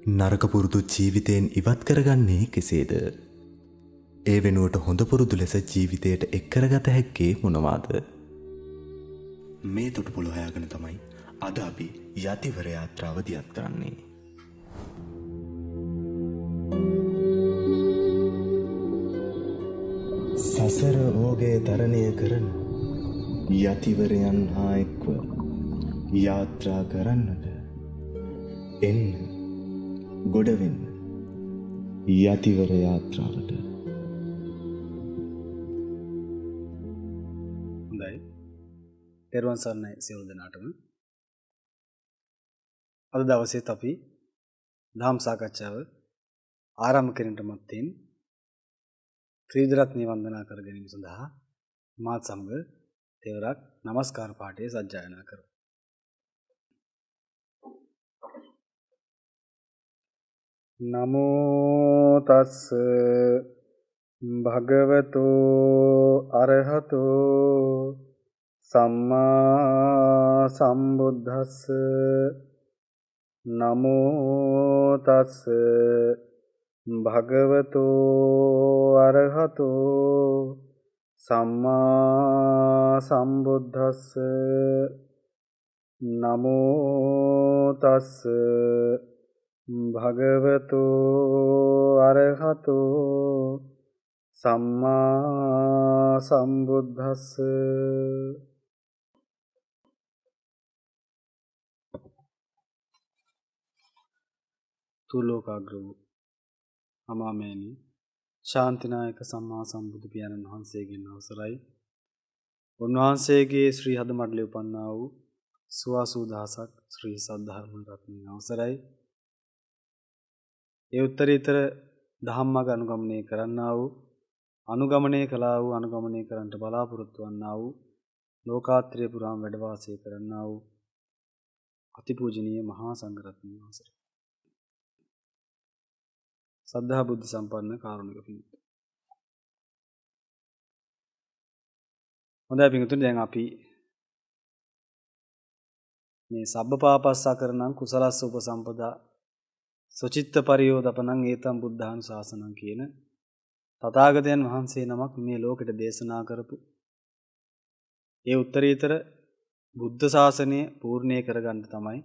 නරක පුරුදු ජීවිතයෙන් ඉවත් කරගන්නේ කෙසේද? ඒ වෙනුවට හොඳ පුරුදු ලෙස ජීවිතයට එක් කරගත හැක්කේ මොනවාද? මේ තොටුපොළ හොයාගෙන තමයි අද අපි යතිවර යාත්‍රාව දියත් කරන්නේ. සසර රෝගය තරණය කරන යතිවරයන් හා එක්ව යාත්‍රා කරන්නට එන්න ගොඩවෙන්න යතිවර යාත්‍රාවට. හොඳයි. තෙරුවන් සරණයි සියලු දෙනාටම. අද දවසේත් අපි ධම් සාකච්ඡාව ආරම්භ කිරීමට මත්තෙන් ත්‍රිවිධ වන්දනා කර ගැනීම සඳහා මාත් සමග තෙවරක් নমස්කාර පාඨය සජ්ජායනා කරමු. නමෝ තස්ස භගවතෝ අරහතෝ සම්මා සම්බුද්දස්ස. නමෝ තස්ස භගවතෝ අරහතෝ සම්මා සම්බුද්දස්ස. නමෝ තස්ස භගවතෝ අරහතෝ සම්මා සම්බුද්දස්ස. තුලෝකාග්‍ර වූ අමාමෑණි ශාන්තිනායක සම්මා සම්බුදු පියාණන් වහන්සේගෙන් අවසරයි. උන්වහන්සේගේ ශ්‍රී හද මඩලේ උපන්නා වූ සුවාසූ දහසක් ශ්‍රී සද්ධර්ම රත්නයේ අවසරයි. ඒ උත්තරීතර ධම්මග අනුගමනය කරන්නා වූ අනුගමනය කළා වූ අනුගමනය කරන්නට බලාපොරොත්තු වන්නා වූ ලෝකාත්‍රය පුරාම වැඩ වාසය කරන්නා වූ අතිපූජනීය මහා සංඝරත්නයේ අවසරයි. සද්ධා බුද්ධ සම්පන්න කාරුණික පින්තුනි. හොඳයි පින්තුනි, දැන් අපි මේ සබ්බපාපස්සකරණං කුසලස්ස උපසම්පදා සුචිත්ත පරියෝදපනං ඒතම් බුද්ධානුශාසනං කියන තථාගතයන් වහන්සේ නමක් මේ ලෝකෙට දේශනා කරපු ඒ උත්තරීතර බුද්ධ ශාසනය පූර්ණේ කරගන්න තමයි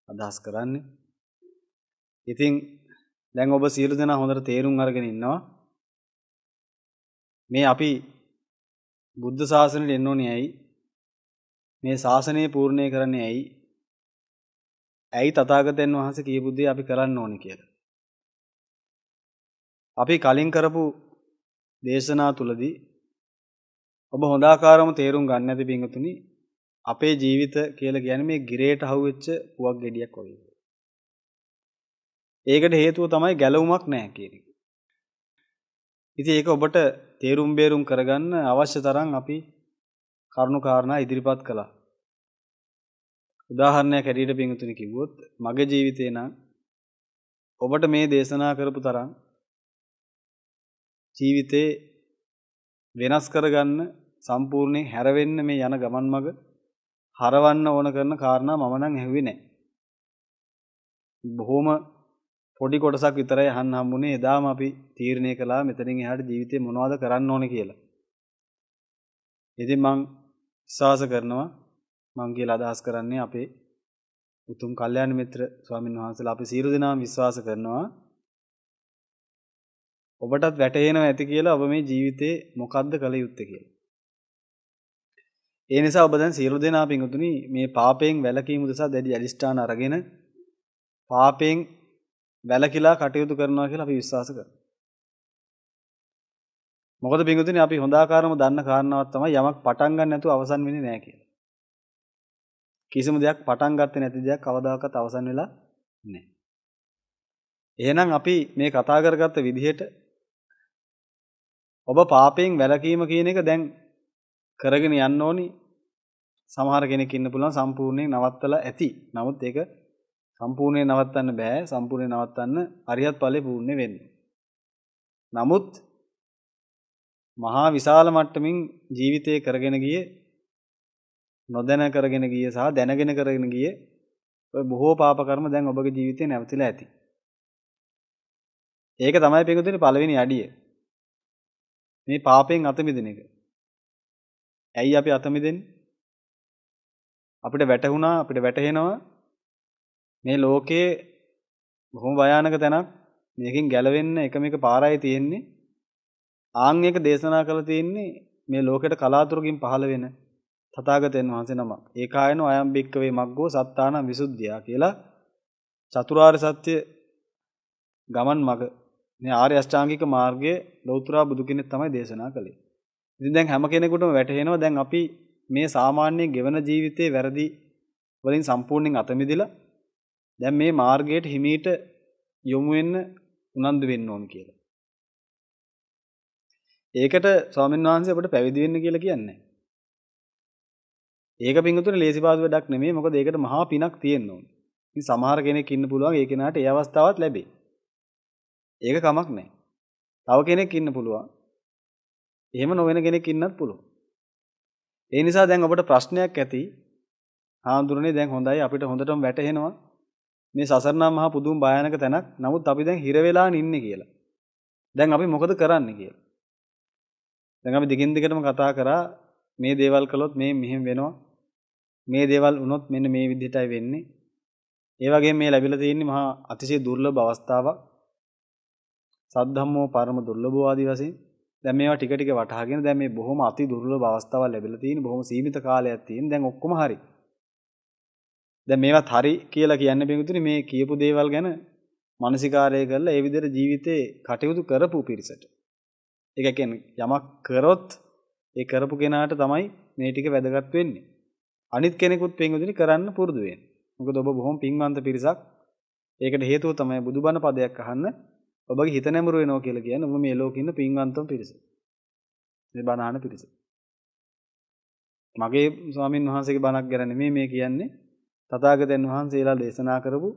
අදහස් කරන්නේ. ඉතින් දැන් ඔබ සියලු දෙනා හොඳට තේරුම් අරගෙන ඉන්නවා මේ අපි බුද්ධ ශාසනයට එන්න ඕනේ ඇයි? මේ ශාසනය පූර්ණේ කරන්නේ ඇයි? ඇයි තථාගතයන් වහන්සේ කියපු දේ අපි කරන්න ඕනේ කියලා. අපි කලින් කරපු දේශනා තුලදී ඔබ හොඳාකාරව තේරුම් ගන්න නැති පින්වතුනි, අපේ ජීවිත කියලා කියන්නේ මේ ගිරේට අහුවෙච්ච පුවක් ගෙඩියක් වගේ. ඒකට හේතුව තමයි ගැලවුමක් නැහැ කියන එක. ඉතින් ඒක ඔබට තේරුම් බේරුම් කරගන්න අවශ්‍ය තරම් අපි කරුණු කාරණා ඉදිරිපත් කළා. උදාහරණයක් ඇටියට පින්වතුනි කිව්වොත්, මගේ ජීවිතේ නම් ඔබට මේ දේශනා කරපු තරම් ජීවිතේ වෙනස් කරගන්න, සම්පූර්ණයෙන් හැරවෙන්න මේ යන ගමන් මඟ හරවන්න ඕන කරන කාරණා මම නම් ඇහුවේ නැහැ. බොහොම පොඩි කොටසක් විතරයි අහන්න හම්බුනේ. එදාම අපි තීරණය කළා මෙතනින් එහාට ජීවිතේ මොනවද කරන්න ඕනේ කියලා. ඉතින් මං විශ්වාස කරනවා, මං කියලා අදහස් කරන්නේ අපේ උතුම් කල්යාණ මිත්‍ර ස්වාමීන් වහන්සේලා අපි සියලු දෙනාම විශ්වාස කරනවා ඔබටත් වැටහෙනවා ඇති කියලා ඔබ මේ ජීවිතේ මොකද්ද කළ යුත්තේ කියලා. ඒ නිසා ඔබ දැන් සියලු දෙනා පින්වතුනි මේ පාපයෙන් වැළකීම උදෙසා දැඩි අදිෂ්ඨාන අරගෙන පාපයෙන් වැළකීලා කටයුතු කරනවා කියලා අපි විශ්වාස කරනවා. මොකද පින්වතුනි අපි හොඳාකාරව දන්න කාරණාවක් තමයි යමක් පටන් ගන්න නැතුව අවසන් වෙන්නේ නැහැ කියලා. කිසිම දෙයක් පටන් ගත්තේ නැති දෙයක් කවදාකවත් අවසන් වෙලා නැහැ. එහෙනම් අපි මේ කතා කරගත්ත විදිහට ඔබ පාපයෙන් වැළකීම කියන එක දැන් කරගෙන යන්න ඕනි. සමහර කෙනෙක් ඉන්න පුළුවන් සම්පූර්ණයෙන් නවත්තලා ඇති. නමුත් ඒක සම්පූර්ණයෙන් නවත්තන්න බෑ. සම්පූර්ණයෙන් නවත්තන්න අරියත් ඵලෙ පූර්ණ වෙන්න. නමුත් මහා විශාල මට්ටමින් ජීවිතය කරගෙන ගියේ නොදැන කරගෙන ගිය සහ දැනගෙන කරගෙන ගිය ඔය බොහෝ පාප කර්ම දැන් ඔබගේ ජීවිතේ නැවතිලා ඇති. ඒක තමයි පිටුතුනේ පළවෙනි අඩිය. මේ පාපයෙන් අත මිදෙන එක. ඇයි අපි අත මිදෙන්නේ? අපිට වැටහුණා අපිට වැටහෙනවා මේ ලෝකයේ බොහොම භයානක තැනක් මේකෙන් ගැලවෙන්න එකම එක පාරයි තියෙන්නේ. ආන් එක දේශනා කරලා තියෙන්නේ මේ ලෝකෙට කලාතුරකින් පහළ වෙන තථාගතයන් වහන්සේ නමක්. ඒකායනෝ අයම් බික්කවේ මග්ගෝ සත්තාන විසුද්ධියා කියලා චතුරාර්ය සත්‍ය ගමන් මඟ මේ ආර්ය අෂ්ටාංගික මාර්ගයේ ලෞතර බුදු කෙනෙක් තමයි දේශනා කළේ. ඉතින් දැන් හැම කෙනෙකුටම වැටහෙනවා දැන් අපි මේ සාමාන්‍ය ගෙවන ජීවිතයේ වැරදි වලින් සම්පූර්ණයෙන් අත මිදලා දැන් මේ මාර්ගයට හිමීට යොමු වෙන්න උනන්දු වෙන්න ඕන කියලා. ඒකට ස්වාමීන් වහන්සේ අපිට පැවිදි වෙන්න කියලා කියන්නේ. ඒක පිංගුතුනේ ලේසි පාසු වැඩක් නෙමෙයි. මොකද ඒකට මහා පිනක් තියෙන්න ඕනේ. ඉතින් සමහර කෙනෙක් ඉන්න පුළුවන් ඒ කෙනාට ඒ අවස්ථාවත් ලැබේ. ඒක කමක් නැහැ. තව කෙනෙක් ඉන්න පුළුවන්. එහෙම නොවන කෙනෙක් ඉන්නත් පුළුවන්. ඒ නිසා දැන් ඔබට ප්‍රශ්නයක් ඇති. හාමුදුරනේ දැන් හොඳයි අපිට හොඳටම වැටහෙනවා මේ සසරණා මහා පුදුම භයානක තැනක්. නමුත් අපි දැන් හිර වෙලා ඉන්නේ කියලා. දැන් අපි මොකද කරන්නේ කියලා. දැන් අපි දිගින් දිගටම කතා කරා මේ දේවල් කළොත් මේ මෙහෙම වෙනවා. මේ දේවල් වුණොත් මෙන්න මේ විදිහටයි වෙන්නේ. ඒ වගේම මේ ලැබිලා තියෙන්නේ මහා අතිශය දුර්ලභ අවස්ථාවක්. සද්ධම්මෝ පරම දුර්ලභෝ ආදී වශයෙන් දැන් මේවා ටික ටික වටහාගෙන දැන් මේ බොහොම අති දුර්ලභ අවස්ථාවක් ලැබිලා තියෙන බොහොම සීමිත කාලයක් තියෙන දැන් ඔක්කොම හරි. දැන් මේවත් හරි කියලා කියන්නේ බෙන්තුනේ මේ කියපු දේවල් ගැන මානසිකාරය කරලා ඒ විදිහට ජීවිතේ කටයුතු කරපු පිරිසට. ඒක කියන්නේ යමක් කරොත් ඒ කරපු කෙනාට තමයි මේ ටික වැදගත් වෙන්නේ. අනිත් කෙනෙකුත් බෙන්තුනේ කරන්න පුරුදු වෙන්න. මොකද ඔබ බොහොම පින්වන්ත පිරිසක්. ඒකට හේතුව තමයි බුදුබණ පදයක් අහන්න ඔබගේ හිත නැඹුරු වෙනවා කියලා කියන්නේ ඔබ මේ ලෝකේ ඉන්න පින්වන්තම පිරිස. මේ බණ අහන පිරිස. මගේ ස්වාමින් වහන්සේගේ බණක් ගැන නෙමෙයි මේ කියන්නේ. තථාගතයන් වහන්සේලා දේශනා කරපු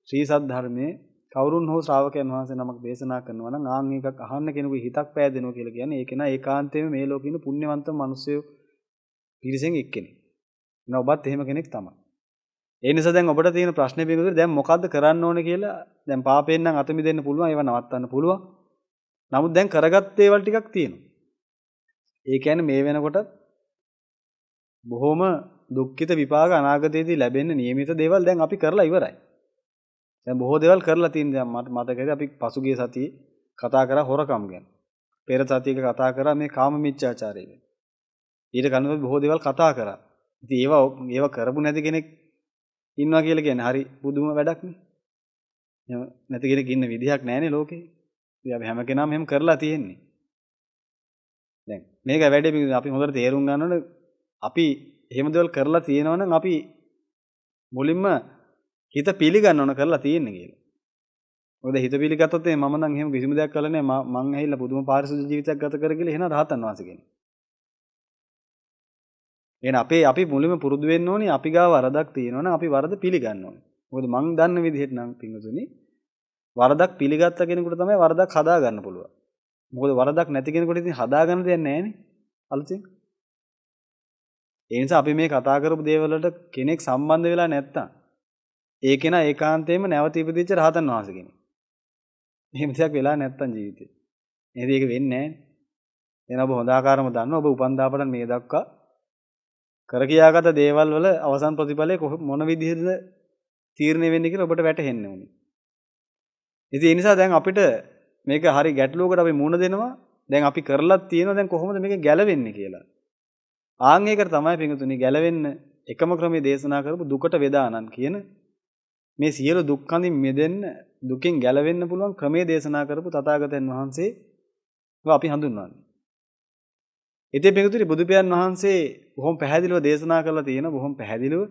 ශ්‍රී සද්ධර්මයේ කවුරුන් හෝ ශ්‍රාවකයන් වහන්සේ නමක් දේශනා කරනවා නම් ආන් එකක් අහන්න කෙනෙකුගේ හිතක් පෑදෙනවා කියලා කියන්නේ ඒක නා ඒකාන්තයෙන්ම මේ ලෝකේ ඉන්න පුණ්‍යවන්තම මිනිස්සු පිරිසෙන් එක්කෙනෙක්. නෝ ඔබත් එහෙම කෙනෙක් තමයි. ඒ නිසා දැන් ඔබට තියෙන ප්‍රශ්නේ පිළිබඳව දැන් මොකද්ද කරන්න ඕනේ කියලා දැන් පාපයෙන් නම් අත මිදෙන්න පුළුවන් ඒව නවත්තන්න පුළුවන්. නමුත් දැන් කරගත් දේවල් ටිකක් තියෙනවා. ඒ කියන්නේ මේ වෙනකොට බොහොම දුක්ඛිත විපාක අනාගතයේදී ලැබෙන්න නියමිත දේවල් දැන් අපි කරලා ඉවරයි. දැන් බොහෝ දේවල් කරලා තියෙන දැන් මට මතකයි අපි පසුගිය සතියේ කතා කරා හොරකම් ගැන. පෙර සතියේක කතා කරා මේ කාම මිච්ඡාචාරය ගැන. ඊට කලින් බොහෝ දේවල් කතා කරා. ඉතින් ඒවා කරපු නැති කෙනෙක් ඉන්නවා කියලා කියන්නේ හරි පුදුම වැඩක් නේ. එහෙම නැති කෙනෙක් ඉන්න විදිහක් නැහැනේ ලෝකේ. ඉතින් අපි හැම කෙනාම එහෙම කරලා තියෙන්නේ. දැන් මේක වැඩේ අපි හොඳට තේරුම් ගන්න ඕනේ අපි එහෙම දේවල් කරලා තියෙනවා නම් අපි මුලින්ම හිත පිළිගන්න ඕන කරලා තියෙන්නේ කියලා. මොකද හිත පිළිගත්තොත් මම නම් එහෙම කිසිම දෙයක් කළා නෑ මං ඇහිලා පුදුම පාරිශුද්ධ ජීවිතයක් ගත කර කියලා එහෙනම් රහතන් වහන්සේ කෙනෙක්. එහෙනම් අපි මුලින්ම පුරුදු වෙන්න ඕනේ අපි ගාව වරදක් තියෙනවා නම් අපි වරද පිළිගන්න ඕනේ. මොකද මං දන්න විදිහට නම් පින්වතුනි වරදක් පිළිගත්ත කෙනෙකුට තමයි වරදක් හදා ගන්න පුළුවන්. මොකද වරදක් නැති කෙනෙකුට ඉතින් හදා ගන්න දෙයක් නෑනේ අලුතෙන්. ඒ නිසා අපි මේ කතා කරපු දේවල් වලට කෙනෙක් සම්බන්ධ වෙලා නැත්තම් ඒ කෙනා ඒකාන්තයෙන්ම නැවත ඉපදිච්ච රහතන් වහන්සේ කෙනෙක්. එහෙම දෙයක් වෙලා නැත්තම් ජීවිතේ. එහෙනම් ඒක වෙන්නේ නෑනේ. එහෙනම් ඔබ හොඳ ආකාරම දන්නවා ඔබ උපන්දාපට මේ දක්වා කර කියාගත දේවල් වල අවසන් ප්‍රතිඵලය මොන විදිහද තීරණය වෙන්නේ කියලා ඔබට වැටහෙන්න ඕනේ. ඉතින් ඒ නිසා දැන් අපිට මේක හරි ගැටලුවකට අපි මුහුණ දෙනවා. දැන් අපි කරලත් තියෙනවා දැන් කොහොමද මේක ගැලවෙන්නේ කියලා. ආන් ඒකට තමයි පිටුතුනි ගැලවෙන්න එකම ක්‍රමයේ දේශනා කරපු දුකට වේදානන් කියන මේ සියලු දුක්ඛඳින් මිදෙන්න දුකින් ගැලවෙන්න පුළුවන් ක්‍රමයේ දේශනා කරපු තථාගතයන් වහන්සේ අපි හඳුන්වන්නේ. ඉතින් පිටුතුනි බුදු පියාණන් වහන්සේ බොහොම පැහැදිලිව දේශනා කරලා තියෙනවා බොහොම පැහැදිලිව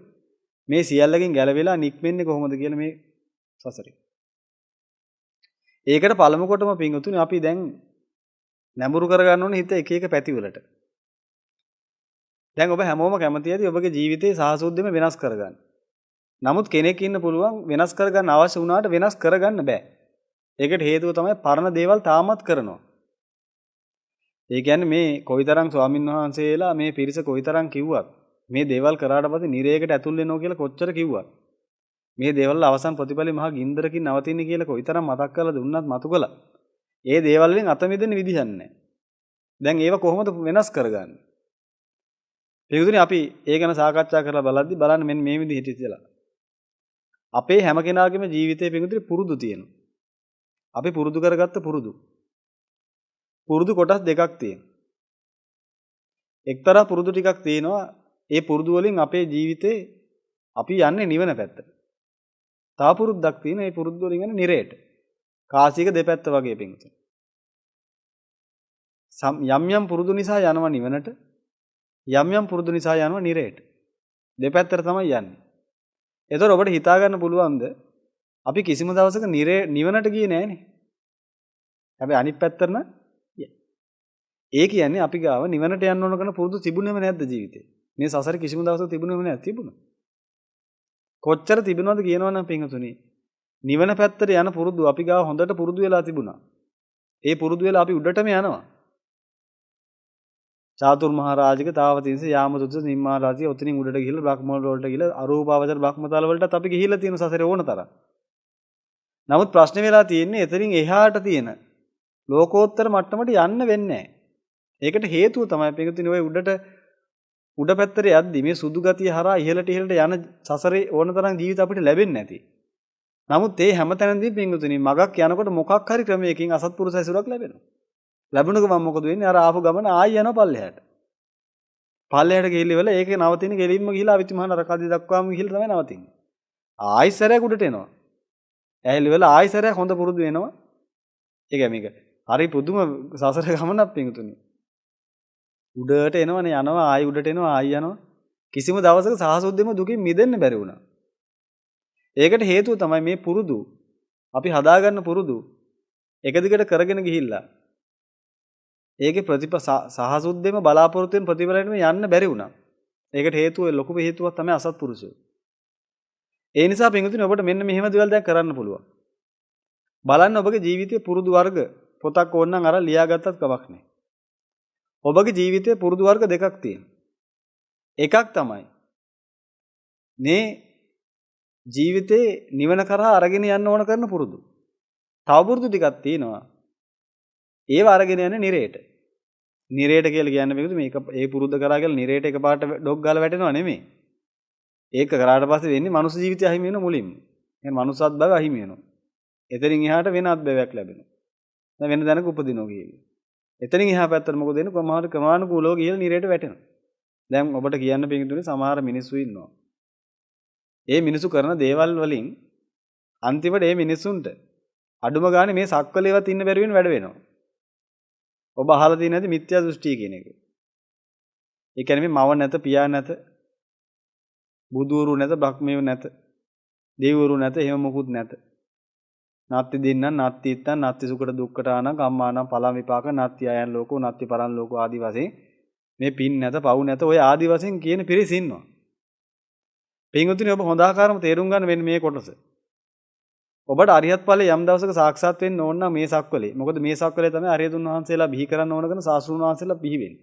මේ සියල්ලකින් ගැලවිලා නික්මෙන්නේ කොහොමද කියලා මේ සසරේ. ඒකට පළමු කොටම පිටුතුනි අපි දැන් නැඹුරු කරගන්න ඕනේ හිත එක එක පැතිවලට. දැන් ඔබ හැමෝම කැමති ඇති ඔබගේ ජීවිතේ සාහසෝද්දම වෙනස් කරගන්න. නමුත් කෙනෙක් ඉන්න පුළුවන් වෙනස් කරගන්න අවශ්‍ය වුණාට වෙනස් කරගන්න බෑ. ඒකට හේතුව තමයි පරණ දේවල් තාමත් කරනවා. ඒ කියන්නේ මේ කොයිතරම් ස්වාමින්වහන්සේලා මේ පිරිස කොයිතරම් කිව්වත් මේ දේවල් කරාට පස්සේ නිරේකට ඇතුල් වෙනවා කියලා කොච්චර කිව්වත් මේ දේවල් අවසන් ප්‍රතිඵලෙ මහා ගින්දරකින් නවතින්නේ කියලා කොයිතරම් මතක් කරලා දුන්නත් මතු කළා. ඒ දේවල් වලින් අත මිදෙන්න විදිහක් නැහැ. දැන් ඒව කොහොමද වෙනස් කරගන්නේ? පිටුතුනේ අපි ඒ ගැන සාකච්ඡා කරලා බලද්දි බලන්න මෙන්න මේ විදිහට ඉතිලා. අපේ හැම කෙනාගේම ජීවිතේ පිටුතුනේ පුරුදු තියෙනවා. අපි පුරුදු කරගත්ත පුරුදු. පුරුදු කොටස් දෙකක් තියෙනවා. එක්තරා පුරුදු ටිකක් තියෙනවා. ඒ පුරුදු වලින් අපේ ජීවිතේ අපි යන්නේ නිවන පැත්තට. තව පුරුද්දක් තියෙන ඒ පුරුදු වලින් යන්නේ නිරේට. කාසියක දෙපැත්ත වගේ පිටුතුනේ. යම් යම් පුරුදු නිසා යනවා නිවනට. යම් යම් පුරුදු නිසා යනවා නිරේට. දෙපැත්තට තමයි යන්නේ. ඒතර ඔබට හිතා ගන්න පුළුවන්ද අපි කිසිම දවසක නිවනට ගියේ නෑනේ. හැබැයි අනිත් පැත්තට නම් ඒ කියන්නේ අපි ගාව නිවනට යන්න ඕන කරන පුරුදු තිබුණේම නැද්ද ජීවිතේ? මේ සසරේ කිසිම දවසක තිබුණේම නැහැ තිබුණා. කොච්චර තිබුණවද කියනවනම් පින්තුනි. නිවන පැත්තට යන පුරුදු අපි ගාව හොඳට පුරුදු වෙලා තිබුණා. ඒ පුරුදු වෙලා අපි උඩටම යනවා. චාතුර් මහරජාගේ තාවතින්ස යාමතුත් නිම්මාරාජිය ඔතනින් උඩට ගිහිල්ලා බ්‍රහ්මවල වලට ගිහිල්ලා අරූපාවචර බ්‍රහ්මතල වලටත් අපි ගිහිල්ලා තියෙන සසරේ ඕන තරම්. නමුත් ප්‍රශ්නේ වෙලා තියෙන්නේ එතනින් එහාට තියෙන ලෝකෝත්තර මට්ටමට යන්න වෙන්නේ නැහැ. ඒකට හේතුව තමයි පිටුතුනි ඔය උඩ පැත්තට යද්දි මේ සුදු ගතිය හරහා ඉහළට යන සසරේ ඕන තරම් ජීවිත අපිට ලැබෙන්නේ නැති. නමුත් ඒ හැමතැනදී පිටුතුනි මගක් යනකොට මොකක් හරි ක්‍රමයකින් අසත්පුරුෂ ඇසුරක් ලැබෙනවා. ලැබුණක මම මොකද වෙන්නේ? අර ආපු ගමන ආයි යනවා පල්ලෙහාට. පල්ලෙහාට ගිහිල්ලා ඒකේ නවතින ගෙලින්ම ගිහිල්ලා අවිතිමහාන රකදී දක්වාම ගිහිල්ලා තමයි නවතින්නේ. ආයි සැරයක් උඩට එනවා. ඇහිලි වෙලා ආයි සැරයක් හොඳ පුරුදු වෙනවා. ඒක මේක. හරි පුදුම සසර ගමනක් පිටුතුනි. උඩට එනවනේ යනවා ආයි උඩට එනවා ආයි යනවා. කිසිම දවසක සාහසොද්දෙම දුකින් මිදෙන්න බැරි වුණා. ඒකට හේතුව තමයි මේ පුරුදු. අපි හදාගන්න පුරුදු එක දිගට කරගෙන ගිහිල්ලා ඒකේ සහසුද්දෙම බලාපොරොත්තු වෙන ප්‍රතිඵලයෙන් යන්න බැරි වුණා. ඒකට හේතුව ලොකුම හේතුවක් තමයි අසත්පුරුෂය. ඒ නිසා පින්වතුනි ඔබට මෙන්න මෙහෙම දේවල් දැන් කරන්න පුළුවන්. බලන්න ඔබගේ ජීවිතයේ පුරුදු වර්ග පොතක් ඕනනම් අර ලියාගත්තත් කමක් නැහැ. ඔබගේ ජීවිතයේ පුරුදු වර්ග දෙකක් තියෙනවා. එකක් තමයි මේ ජීවිතේ නිවන කරා අරගෙන යන්න ඕන කරන පුරුදු. තව පුරුදු ටිකක් තියෙනවා. ඒව අරගෙන යන්නේ නිරේට. නිරේට කියලා කියන්නේ මේක ඒ පුරුද්ද කරා කියලා නිරේට එකපාරට ඩොග් ගාලා වැටෙනව නෙමෙයි. ඒක කරාට පස්සේ වෙන්නේ මනුස්ස ජීවිතය අහිමි වෙන මුලින්ම. එහෙනම් මනුස්සත් බව අහිමි වෙනවා. එතනින් එහාට වෙන අත්බැවයක් ලැබෙනවා. දැන් වෙන දැනක උපදිනවා කියලා. එතනින් එහා පැත්තට මොකද වෙන්නේ? කොහොමහරි ක්‍රමානුකූලව ගිහලා නිරේට වැටෙනවා. දැන් ඔබට කියන්න පිටුනේ සමහර මිනිස්සු ඉන්නවා. ඒ මිනිස්සු කරන දේවල් වලින් අන්තිමට ඒ මිනිස්සුන්ට අඩුම ගානේ මේ සක්වලේවත් ඉන්න බැරි වෙන වැඩ වෙනවා. ඔබ අහලා තියෙන ඇති මිත්‍යා දෘෂ්ටිය කියන එක. ඒ කියන්නේ මේ මව නැත, පියා නැත, බුදුවරු නැත, බ්‍රහ්මයෝ නැත, දෙවිවරු නැත, එහෙම මොකුත් නැත. නාත්ති දින්නම්, නාත්ති ඉත්තන්, නාත්ති සුකට දුක්කට ආනම්, කම්මානම් පලම් විපාක, නාත්ති අයන් ලෝකෝ, නාත්ති පරන් ලෝකෝ ආදි වශයෙන් මේ පින් නැත, පව් නැත, ඔය ආදි වශයෙන් කියන පිරිස ඉන්නවා. පින්වතුනි ඔබ හොඳ ආකාරම තේරුම් ගන්න මෙන්න මේ කොටස. ඔබට අරියත් ඵලයේ යම් දවසක සාක්ෂාත් වෙන්න ඕන නම් මේ සක්වලේ. මොකද මේ සක්වලේ තමයි අරියතුන් වහන්සේලා බිහි කරන්න ඕන කරන සාස්ෘණ වහන්සේලා බිහි වෙන්නේ.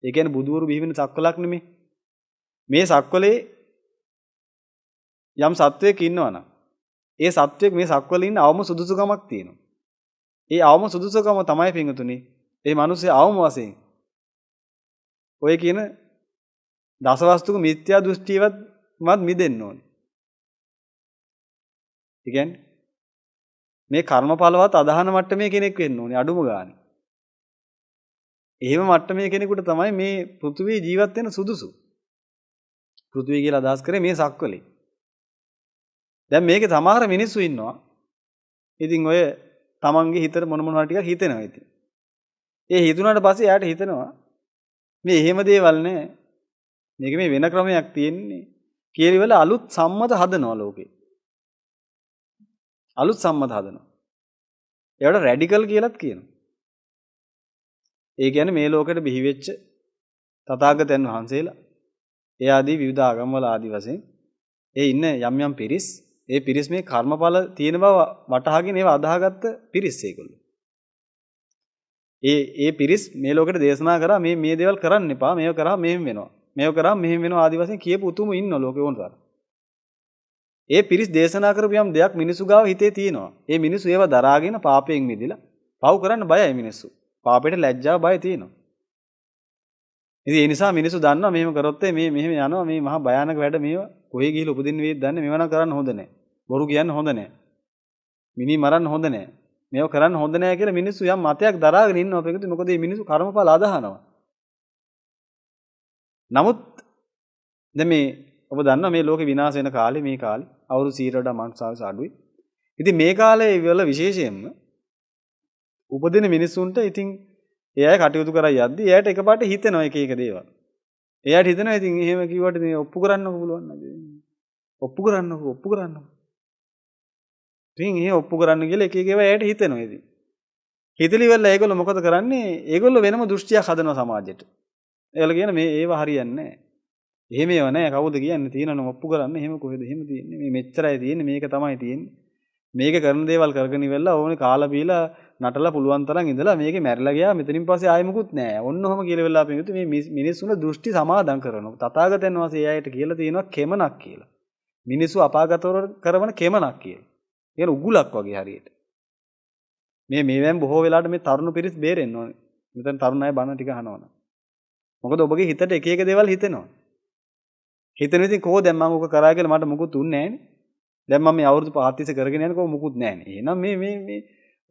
ඒ කියන්නේ බුදුවරු බිහි වෙන සක්වලක් නෙමෙයි. මේ සක්වලේ යම් සත්වයක් ඉන්නවනම් ඒ සත්වයක් මේ සක්වලේ ඉන්න අවම සුදුසුකමක් තියෙනවා. ඒ අවම සුදුසුකම තමයි පින්වතුනි ඒ මිනිස්සේ අවම වශයෙන් ඔය කියන දසවස්තුක මිත්‍යා දෘෂ්ටියවත් මිදෙන්න ඕනේ. ඒ කියන්නේ මේ කර්මඵලවත් අදහන මට්ටමේ කෙනෙක් වෙන්න ඕනේ අඩුම ගානේ. එහෙම මට්ටමේ කෙනෙකුට තමයි මේ පෘථිවියේ ජීවත් වෙන්න සුදුසු. පෘථිවිය කියලා අදහස් කරේ මේ සක්වලේ. දැන් මේකේ සමහර මිනිස්සු ඉන්නවා. ඉතින් ඔය තමන්ගේ හිතට මොන මොනවා ටිකක් හිතෙනවා ඉතින්. ඒ හිතුණාට පස්සේ එයාට හිතෙනවා මේ එහෙම දේවල් නෑ. මේක මේ වෙන ක්‍රමයක් තියෙන්නේ. කීරිවල අලුත් සම්මත හදනවා ලෝකේ. අලුත් සම්මත හදනවා. ඒවට රැඩිකල් කියලාත් කියනවා. ඒ කියන්නේ මේ ලෝකෙට බිහි වෙච්ච තථාගතයන් වහන්සේලා ඒ ආදී විවිධ ආගම්වල ආදී වශයෙන් ඒ ඉන්න යම් යම් පිරිස් ඒ පිරිස් මේ කර්මඵල තියෙන බව වටහාගෙන ඒව අදාහගත්ත පිරිස් ඒගොල්ලෝ. ඒ පිරිස් මේ ලෝකෙට දේශනා කරා මේ දේවල් කරන්න එපා මේව කරා මෙහෙම වෙනවා. මේව කරා මෙහෙම වෙනවා ආදී වශයෙන් කියපු උතුම ඉන්න ලෝකේ ඕනතරම්. ඒ පිරිස් දේශනා කරපු යම් දෙයක් මිනිසු ගාව හිතේ තියෙනවා. ඒ මිනිසු ඒව දරාගෙන පාපයෙන් මිදලා පව් කරන්න බයයි මිනිස්සු. පාපයට ලැජ්ජාව බය තියෙනවා. ඉතින් ඒ නිසා මිනිස්සු දන්නවා මෙහෙම කරොත් මේ මෙහෙම යනවා මේ මහා භයානක වැඩ මේවා කොහේ ගිහිල්ලා උපදින්න වේද දන්නේ මේව නම් කරන්න හොඳ නැහැ. බොරු කියන්න හොඳ නැහැ. මිනි මරන්න හොඳ නැහැ. මේව කරන්න හොඳ නැහැ කියලා මිනිස්සු යම් මතයක් දරාගෙන ඉන්නවා. පිටුතු මොකද මේ මිනිස්සු කර්මඵල අදහනවා. නමුත් දැන් මේ ඔබ දන්නවා මේ ලෝකේ විනාශ වෙන කාලේ මේ කාලේ අවුරුදු 100ට වඩා මනුස්සාවස අඩුයි. ඉතින් මේ කාලේ වල විශේෂයෙන්ම උපදින මිනිස්සුන්ට ඉතින් ඒ අය කටයුතු කරා යද්දි එයාට එකපාරට හිතෙනවා එක එක දේවල්. එයාට හිතෙනවා ඉතින් එහෙම කිව්වට මේ ඔප්පු කරන්නකො පුළුවන් නේද? ඔප්පු කරන්නකො. ඉතින් ඒ ඔප්පු කරන්න කියලා එක එක ඒවා එයාට හිතෙනවා ඉතින්. හිතලි වෙලා ඒගොල්ලෝ මොකද කරන්නේ? ඒගොල්ලෝ වෙනම දෘෂ්ටියක් හදනවා සමාජයට. ඒගොල්ලෝ කියන මේ ඒව හරියන්නේ නැහැ. එහෙම ඒවා නැහැ. කවුද කියන්නේ? තියෙනවනම් ඔප්පු කරන්න. එහෙම කොහෙද? එහෙම තියෙන්නේ. මේ මෙච්චරයි තියෙන්නේ. මේක තමයි තියෙන්නේ. මේක කරන දේවල් කරගෙන ඉවරලා ඕනේ කාලා බීලා නටලා පුළුවන් තරම් ඉඳලා මේකේ මැරිලා ගියා මෙතනින් පස්සේ ආයෙ මුකුත් නැහැ. ඔන්න ඔහම කියලා වෙලා අපි මේ මිනිස්සුන්ගේ දෘෂ්ටි සමාදම් කරනවා. තථාගතයන් වහන්සේ එයාට කියලා තියෙනවා කෙමනක් කියලා. මිනිස්සු අපාගතව කරවන කෙමනක් කියලා. ඒක උගුලක් වගේ හරියට. මේවෙන් බොහෝ වෙලාවට මේ තරුණ පිරිස් බේරෙන්න ඕනේ. මෙතන තරුණ අය බණ ටික අහනවනේ. මොකද ඔබගේ හිතට එක එක දේවල් හිතෙනවා. හිතන ඉතින් කොහොද දැන් මම ඔක කරා කියලා මට මුකුත් උන්නේ නැහැනේ. දැන් මම මේ අවුරුදු 5 තිස්සේ කරගෙන යනකොට මුකුත් නැහැනේ. එහෙනම් මේ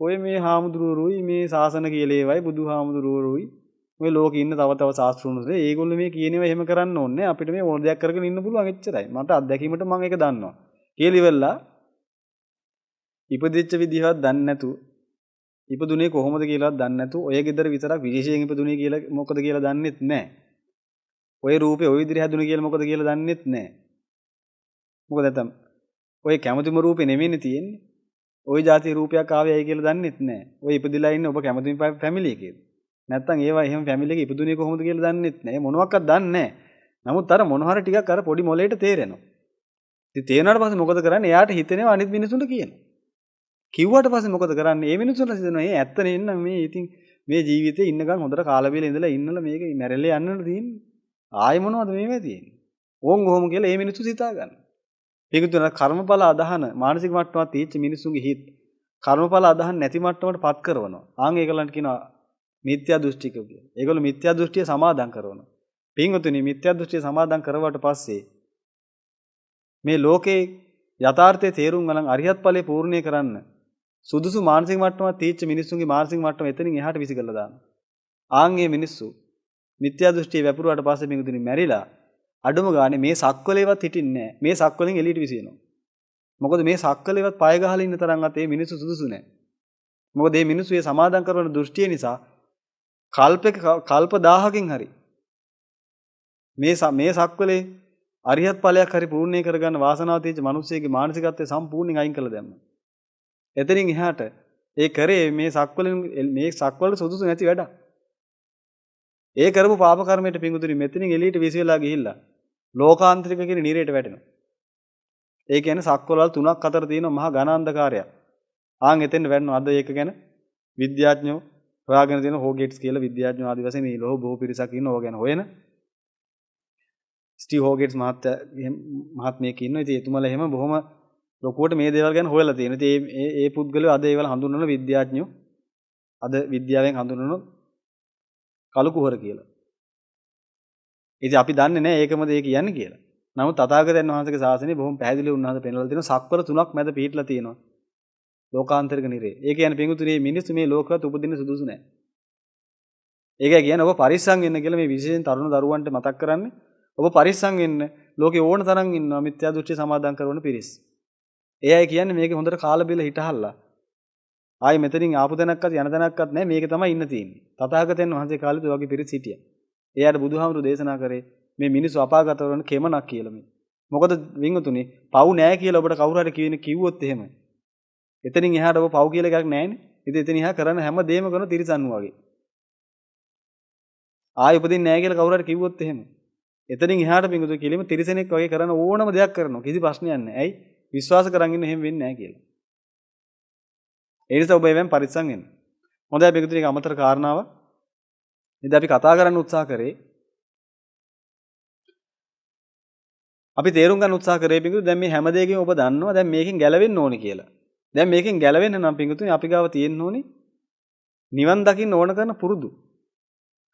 ඔය මේ හාමුදුරුවෝයි මේ ශාසන කියලා ඒවයි බුදුහාමුදුරුවෝයි ඔය ලෝකේ ඉන්න තව ශාස්ත්‍රඥයෝ ඒගොල්ලෝ මේ කියනවා එහෙම කරන්න ඕනේ අපිට මේ ඕන දෙයක් කරගෙන ඉන්න පුළුවන් එච්චරයි. මට අත්දැකීමට මම ඒක දන්නවා. කියලා ඉවරලා ඉපදිච්ච විදිහවත් දන්නේ නැතු ඉපදුනේ කොහොමද කියලාවත් දන්නේ නැතු ඔය ගෙදර විතරක් විශේෂයෙන් ඉපදුනේ කියලා මොකද කියලා දන්නෙත් නැහැ. ඔය රූපේ ඔය විදිහට හැදුනේ කියලා මොකද කියලා දන්නෙත් නැහැ. මොකද නැත්තම් ඔය කැමතිම රූපේ නෙමෙයිනේ තියෙන්නේ. ওই જાති රූපයක් ආවේයි කියලා දන්නෙත් නැහැ. ඔය ඉපදිලා ඉන්නේ ඔබ කැමතිම ෆැමිලි එකේද? නැත්තම් ඒවා එහෙම ෆැමිලි එකේ ඉපදුනේ කොහොමද කියලා දන්නෙත් නැහැ. මොනවත්වත් දන්නේ නැහැ. නමුත් අර මොන හරි ටිකක් අර පොඩි මොලේට තේරෙනවා. ඉතින් තේරුණාට පස්සේ මොකද කරන්නේ? එයාට හිතෙනවා අනිත් මිනිසුන්ට කියනවා. කිව්වට පස්සේ මොකද කරන්නේ? ඒ මිනිසුන්ට හිතෙනවා මේ ඇත්තනේ ඉන්න මේ ඉතින් මේ ජීවිතේ ඉන්නකම් හොඳට කාලා බීලා ඉඳලා ඉන්නලා මේක මැරෙලා යන්නට තියෙන්නේ. ආයෙ මොනවද මේවා තියෙන්නේ? ඕන් කොහොම කියලා ඒ මිනිස්සු හිතා ගන්න. පිටුතුන කර්මඵල අදහන මානසික මට්ටමක් තීච්ච මිනිස්සුන්ගේ හිත කර්මඵල අදහන් නැති මට්ටමකට පත් කරනවා. ආන් ඒගොල්ලන්ට කියනවා මිත්‍යා දෘෂ්ටිකෝ කියලා. ඒගොල්ලෝ මිත්‍යා දෘෂ්ටිය සමාදන් කරනවා. පින්වතුනි මිත්‍යා දෘෂ්ටිය සමාදන් කරවට පස්සේ මේ ලෝකේ යථාර්ථයේ තේරුම් ගන්න අරිහත් ඵලයේ පූර්ණේ කරන්න සුදුසු මානසික මට්ටමක් තීච්ච මිනිස්සුන්ගේ මානසික මට්ටම එතනින් එහාට විසිකලා දානවා. ආන් මේ මිනිස්සු මිත්‍යා දෘෂ්ටිය වැපුරුවාට පස්සේ පින්වතුනි මැරිලා අඩුම ගානේ මේ සක්වලේවත් හිටින්නේ නැහැ. මේ සක්වලෙන් එළියට විසිනවා. මොකද මේ සක්වලේවත් පය ගහලා ඉන්න තරම්වත් මේ මිනිස්සු සුදුසු නැහැ. මොකද මේ මිනිස්සු මේ සමාදම් කරන දෘෂ්ටිය නිසා කල්ප 1000කින් හරි මේ සක්වලේ අරිහත් ඵලයක් හරි පූර්ණේ කරගන්න වාසනාව තියෙච්ච මිනිස්සෙගේ මානසිකත්වය සම්පූර්ණයෙන් අයින් කළා දැම්මා. එතනින් එහාට ඒ කරේ මේ සක්වල සුදුසු නැති වැඩක්. ඒ කරපු පාප කර්මයට පිඟුතුනි මෙතනින් එළියට විසිරලා ගිහිල්ලා ලෝකාන්තරික කියන නිරේට වැටෙනවා. ඒ කියන්නේ සක්වලවල් 3ක් අතර තියෙන මහා ඝන අන්ධකාරයක්. ආන් එතෙන් වැටෙනවා. අද ඒක ගැන විද්‍යාඥයෝ හොයාගෙන තියෙන හෝගේට්ස් කියලා විද්‍යාඥයෝ ආදි වශයෙන් මේ ලෝහ බොහෝ පිරිසක් ඉන්නවා ගැන හොයන. ස්ටීව් හෝගේට්ස් මහත්මයෙක් ඉන්නවා. ඉතින් එතුමලා එහෙම බොහොම ලොකුවට මේ දේවල් ගැන හොයලා තියෙනවා. ඉතින් ඒ පුද්ගලයෝ අද ඒවල හඳුන්වන විද්‍යාඥයෝ අද විද්‍යාවෙන් හඳුන්වන කලු කුහර කියලා. ඉතින් අපි දන්නේ නැහැ ඒකමද ඒ කියන්නේ කියලා. නමුත් තථාගතයන් වහන්සේගේ ශාසනය බොහොම පැහැදිලිව උන්වහන්සේ පෙන්වලා තියෙනවා සක්වල 3ක් මැද පිහිටලා තියෙනවා. ලෝකාන්තරික නිරේ. ඒ කියන්නේ පිඟුතුනේ මිනිස්සු මේ ලෝකවත් උපදින්න සුදුසු නැහැ. ඒකයි කියන්නේ ඔබ පරිස්සම් වෙන්න කියලා මේ විශේෂයෙන් තරුණ දරුවන්ට මතක් කරන්නේ. ඔබ පරිස්සම් වෙන්න ලෝකේ ඕන තරම් ඉන්නවා මිත්‍යා දෘෂ්ටි සමාදන් කරන පිරිස්. ඒ අය කියන්නේ මේක හොඳට කාලා බීලා හිටහල්ලා. ආයි මෙතනින් ආපු තැනක්වත් යන තැනක්වත් නැහැ මේක තමයි ඉන්න තියෙන්නේ. තථාගතයන් වහන්සේ කාලෙත් ඔය වගේ පිරිස් හිටියා. එයාට බුදුහාමුදුරු දේශනා කරේ මේ මිනිස්සු අපාගත වෙන කෙමනක් කියලා මේ. මොකද වින්තුනේ පව් නැහැ කියලා ඔබට කවුරු හරි කිව්වොත් එහෙම. එතනින් එහාට ඔබ පව් කියලා එකක් නැහැනේ. ඉතින් එතනින් එහා කරන හැම දෙයක්ම කරන තිරසන්නු වගේ. ආයි උපදින්නේ නැහැ කියලා කවුරු හරි කිව්වොත් එහෙම. එතනින් එහාට පිඟුතු කිලිම තිරසනෙක් වගේ කරන ඕනම දෙයක් කරනවා. කිසි ප්‍රශ්නයක් නැහැ. ඇයි? විශ්වාස කරන් ඉන්න එහෙම වෙන්නේ නැහැ කියලා. ඒ නිසා ඔබ එවෙන් පරිස්සම් වෙන්න. හොඳයි පිඟුතුනි එක අමතර කාරණාවක්. ඉතින් අපි කතා කරන්න උත්සාහ කරේ අපි තේරුම් ගන්න උත්සාහ කරේ පිඟුතු දැන් මේ හැම දෙයකින් ඔබ දන්නවා දැන් මේකෙන් ගැලවෙන්න ඕනේ කියලා. දැන් මේකෙන් ගැලවෙන්න නම් පිඟුතුනි අපි ගාව තියෙන්න ඕනේ නිවන් දකින්න ඕන කරන පුරුදු.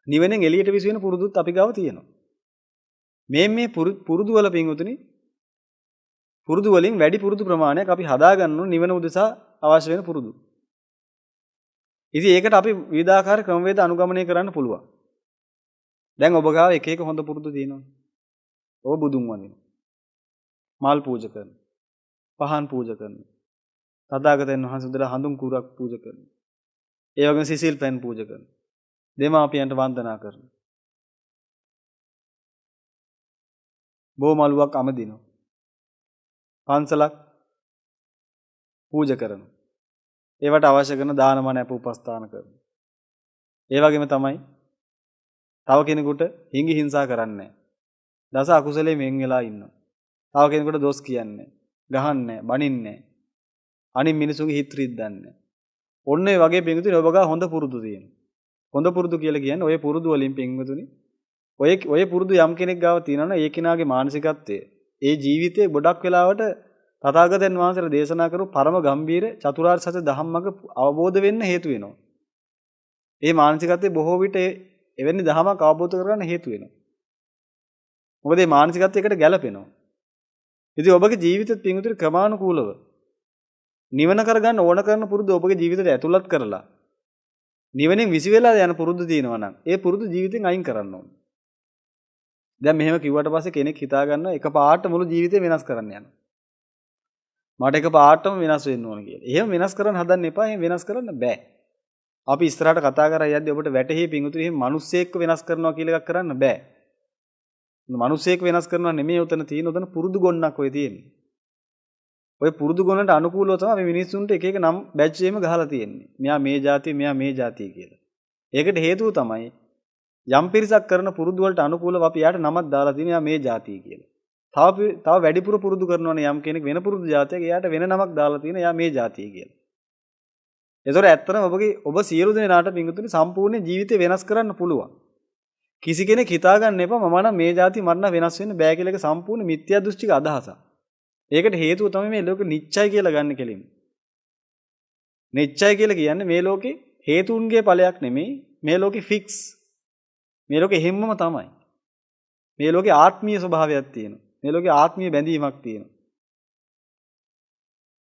නිවනෙන් එළියට විසු වෙන පුරුදුත් අපි ගාව තියෙනවා. මේ පුරුදු වල පින්වතුනි පුරුදු වලින් වැඩි පුරුදු ප්‍රමාණයක් අපි හදාගන්න ඕන නිවන උදෙසා අවශ්‍ය වෙන පුරුදු. ඉතින් ඒකට අපි විවිධාකාර ක්‍රමවේද අනුගමනය කරන්න පුළුවන්. දැන් ඔබ ගාව එක එක හොඳ පුරුදු තියෙනවා. ඔබ බුදුන් වඳිනවා. මල් පූජා කරනවා. පහන් පූජා කරනවා. තථාගතයන් වහන්සේ උදලා හඳුන් කුරක් පූජා කරනවා. ඒ වගේම සිසිල් පෙන් පූජා කරනවා. දෙමාපියන්ට වන්දනා කරනවා. බොමලුවක් අමදිනවා. පන්සලක් පූජා කරනවා. ඒවට අවශ්‍ය කරන දානමාන අප උපස්ථාන කරනවා. ඒ වගේම තමයි තව කෙනෙකුට හිඟි හිංසා කරන්නේ නැහැ. දස අකුසලයේ මෙන් වෙලා ඉන්නවා. තව කෙනෙකුට දොස් කියන්නේ නැහැ. ගහන්නේ නැහැ, බනින්නේ නැහැ. අනිත් මිනිසුන්ගේ හිත රිද්දන්නේ. ඔන්න ඒ වගේ පින්වතුනි ඔබ ගා හොඳ පුරුදු තියෙනවා. හොඳ පුරුදු කියලා කියන්නේ ඔය පුරුදු වලින් පින්වතුනි ඔය පුරුදු යම් කෙනෙක් ගාව තියෙනවනේ ඒ කෙනාගේ මානසිකත්වය ඒ ජීවිතේ ගොඩක් වෙලාවට තථාගතයන් වහන්සේලා දේශනා කරපු පරම ගම්බීර චතුරාර්ය සත්‍ය ධම්මක අවබෝධ වෙන්න හේතු වෙනවා. ඒ මානසිකත්වයේ බොහෝ විට එවැනි ධමයක් අවබෝධ කරගන්න හේතු වෙනවා. මොකද මේ මානසිකත්වයකට ගැළපෙනවා. ඉතින් ඔබගේ ජීවිතෙත් පින්වතුනි ක්‍රමානුකූලව නිවන කරගන්න ඕන කරන පුරුදු ඔබගේ ජීවිතයට ඇතුළත් කරලා නිවනින් විසි වෙලා යන පුරුදු තියෙනවා නම් ඒ පුරුදු ජීවිතෙන් අයින් කරන්න ඕන. දැන් මෙහෙම කිව්වට පස්සේ කෙනෙක් හිතා ගන්නවා එකපාරට මුළු ජීවිතේ වෙනස් කරන්න යනවා. මට එකපාරටම වෙනස් වෙන්න ඕන කියලා. එහෙම වෙනස් කරන්න හදන්න එපා. එහෙම වෙනස් කරන්න බෑ. අපි ඉස්සරහට කතා කරා යද්දී ඔබට වැටහි පිංගුතුනි එහෙම මිනිස්සෙක්ව වෙනස් කරනවා කියලා එකක් කරන්න බෑ. මිනිස්සෙක් වෙනස් කරනවා නෙමෙයි උතන තියෙන උතන පුරුදු ගොන්නක් ඔය තියෙන්නේ. ඔය පුරුදු ගොන්නට අනුකූලව තමයි මේ මිනිස්සුන්ට එක එක නම් බැච් එකෙම ගහලා තියෙන්නේ. මෙයා මේ જાතිය, මෙයා මේ જાතිය කියලා. ඒකට හේතුව තමයි යම් පිරිසක් කරන පුරුදු වලට අනුකූලව අපි යාට නමක් දාලා තියෙනවා මේ જાතිය කියලා. තව වැඩිපුර පුරුදු කරනවනේ යම් කෙනෙක් වෙන පුරුදු જાතියක එයාට වෙන නමක් දාලා තියෙනවා යා මේ જાතිය කියලා. ඒතොර ඇත්තටම ඔබ සියලු දෙනාට පිංගුතුනි සම්පූර්ණ ජීවිතේ වෙනස් කරන්න පුළුවන්. කිසි කෙනෙක් හිතා ගන්න එපා මම නම් මේ જાතිය මරණ වෙනස් වෙන්න බෑ කියලා එක සම්පූර්ණ මිත්‍යා දෘෂ්ටික අදහසක්. ඒකට හේතුව තමයි මේ ලෝකෙ නිච්චයි කියලා ගන්න කෙලින්. නිච්චයි කියලා කියන්නේ මේ ලෝකේ හේතුන්ගේ ඵලයක් නෙමෙයි මේ ලෝකේ ෆික්ස්. මේ ලෝකේ හැමම තමයි. මේ ලෝකේ ආත්මීය ස්වභාවයක් තියෙනවා. මේ ලෝකේ ආත්මීය බැඳීමක් තියෙනවා.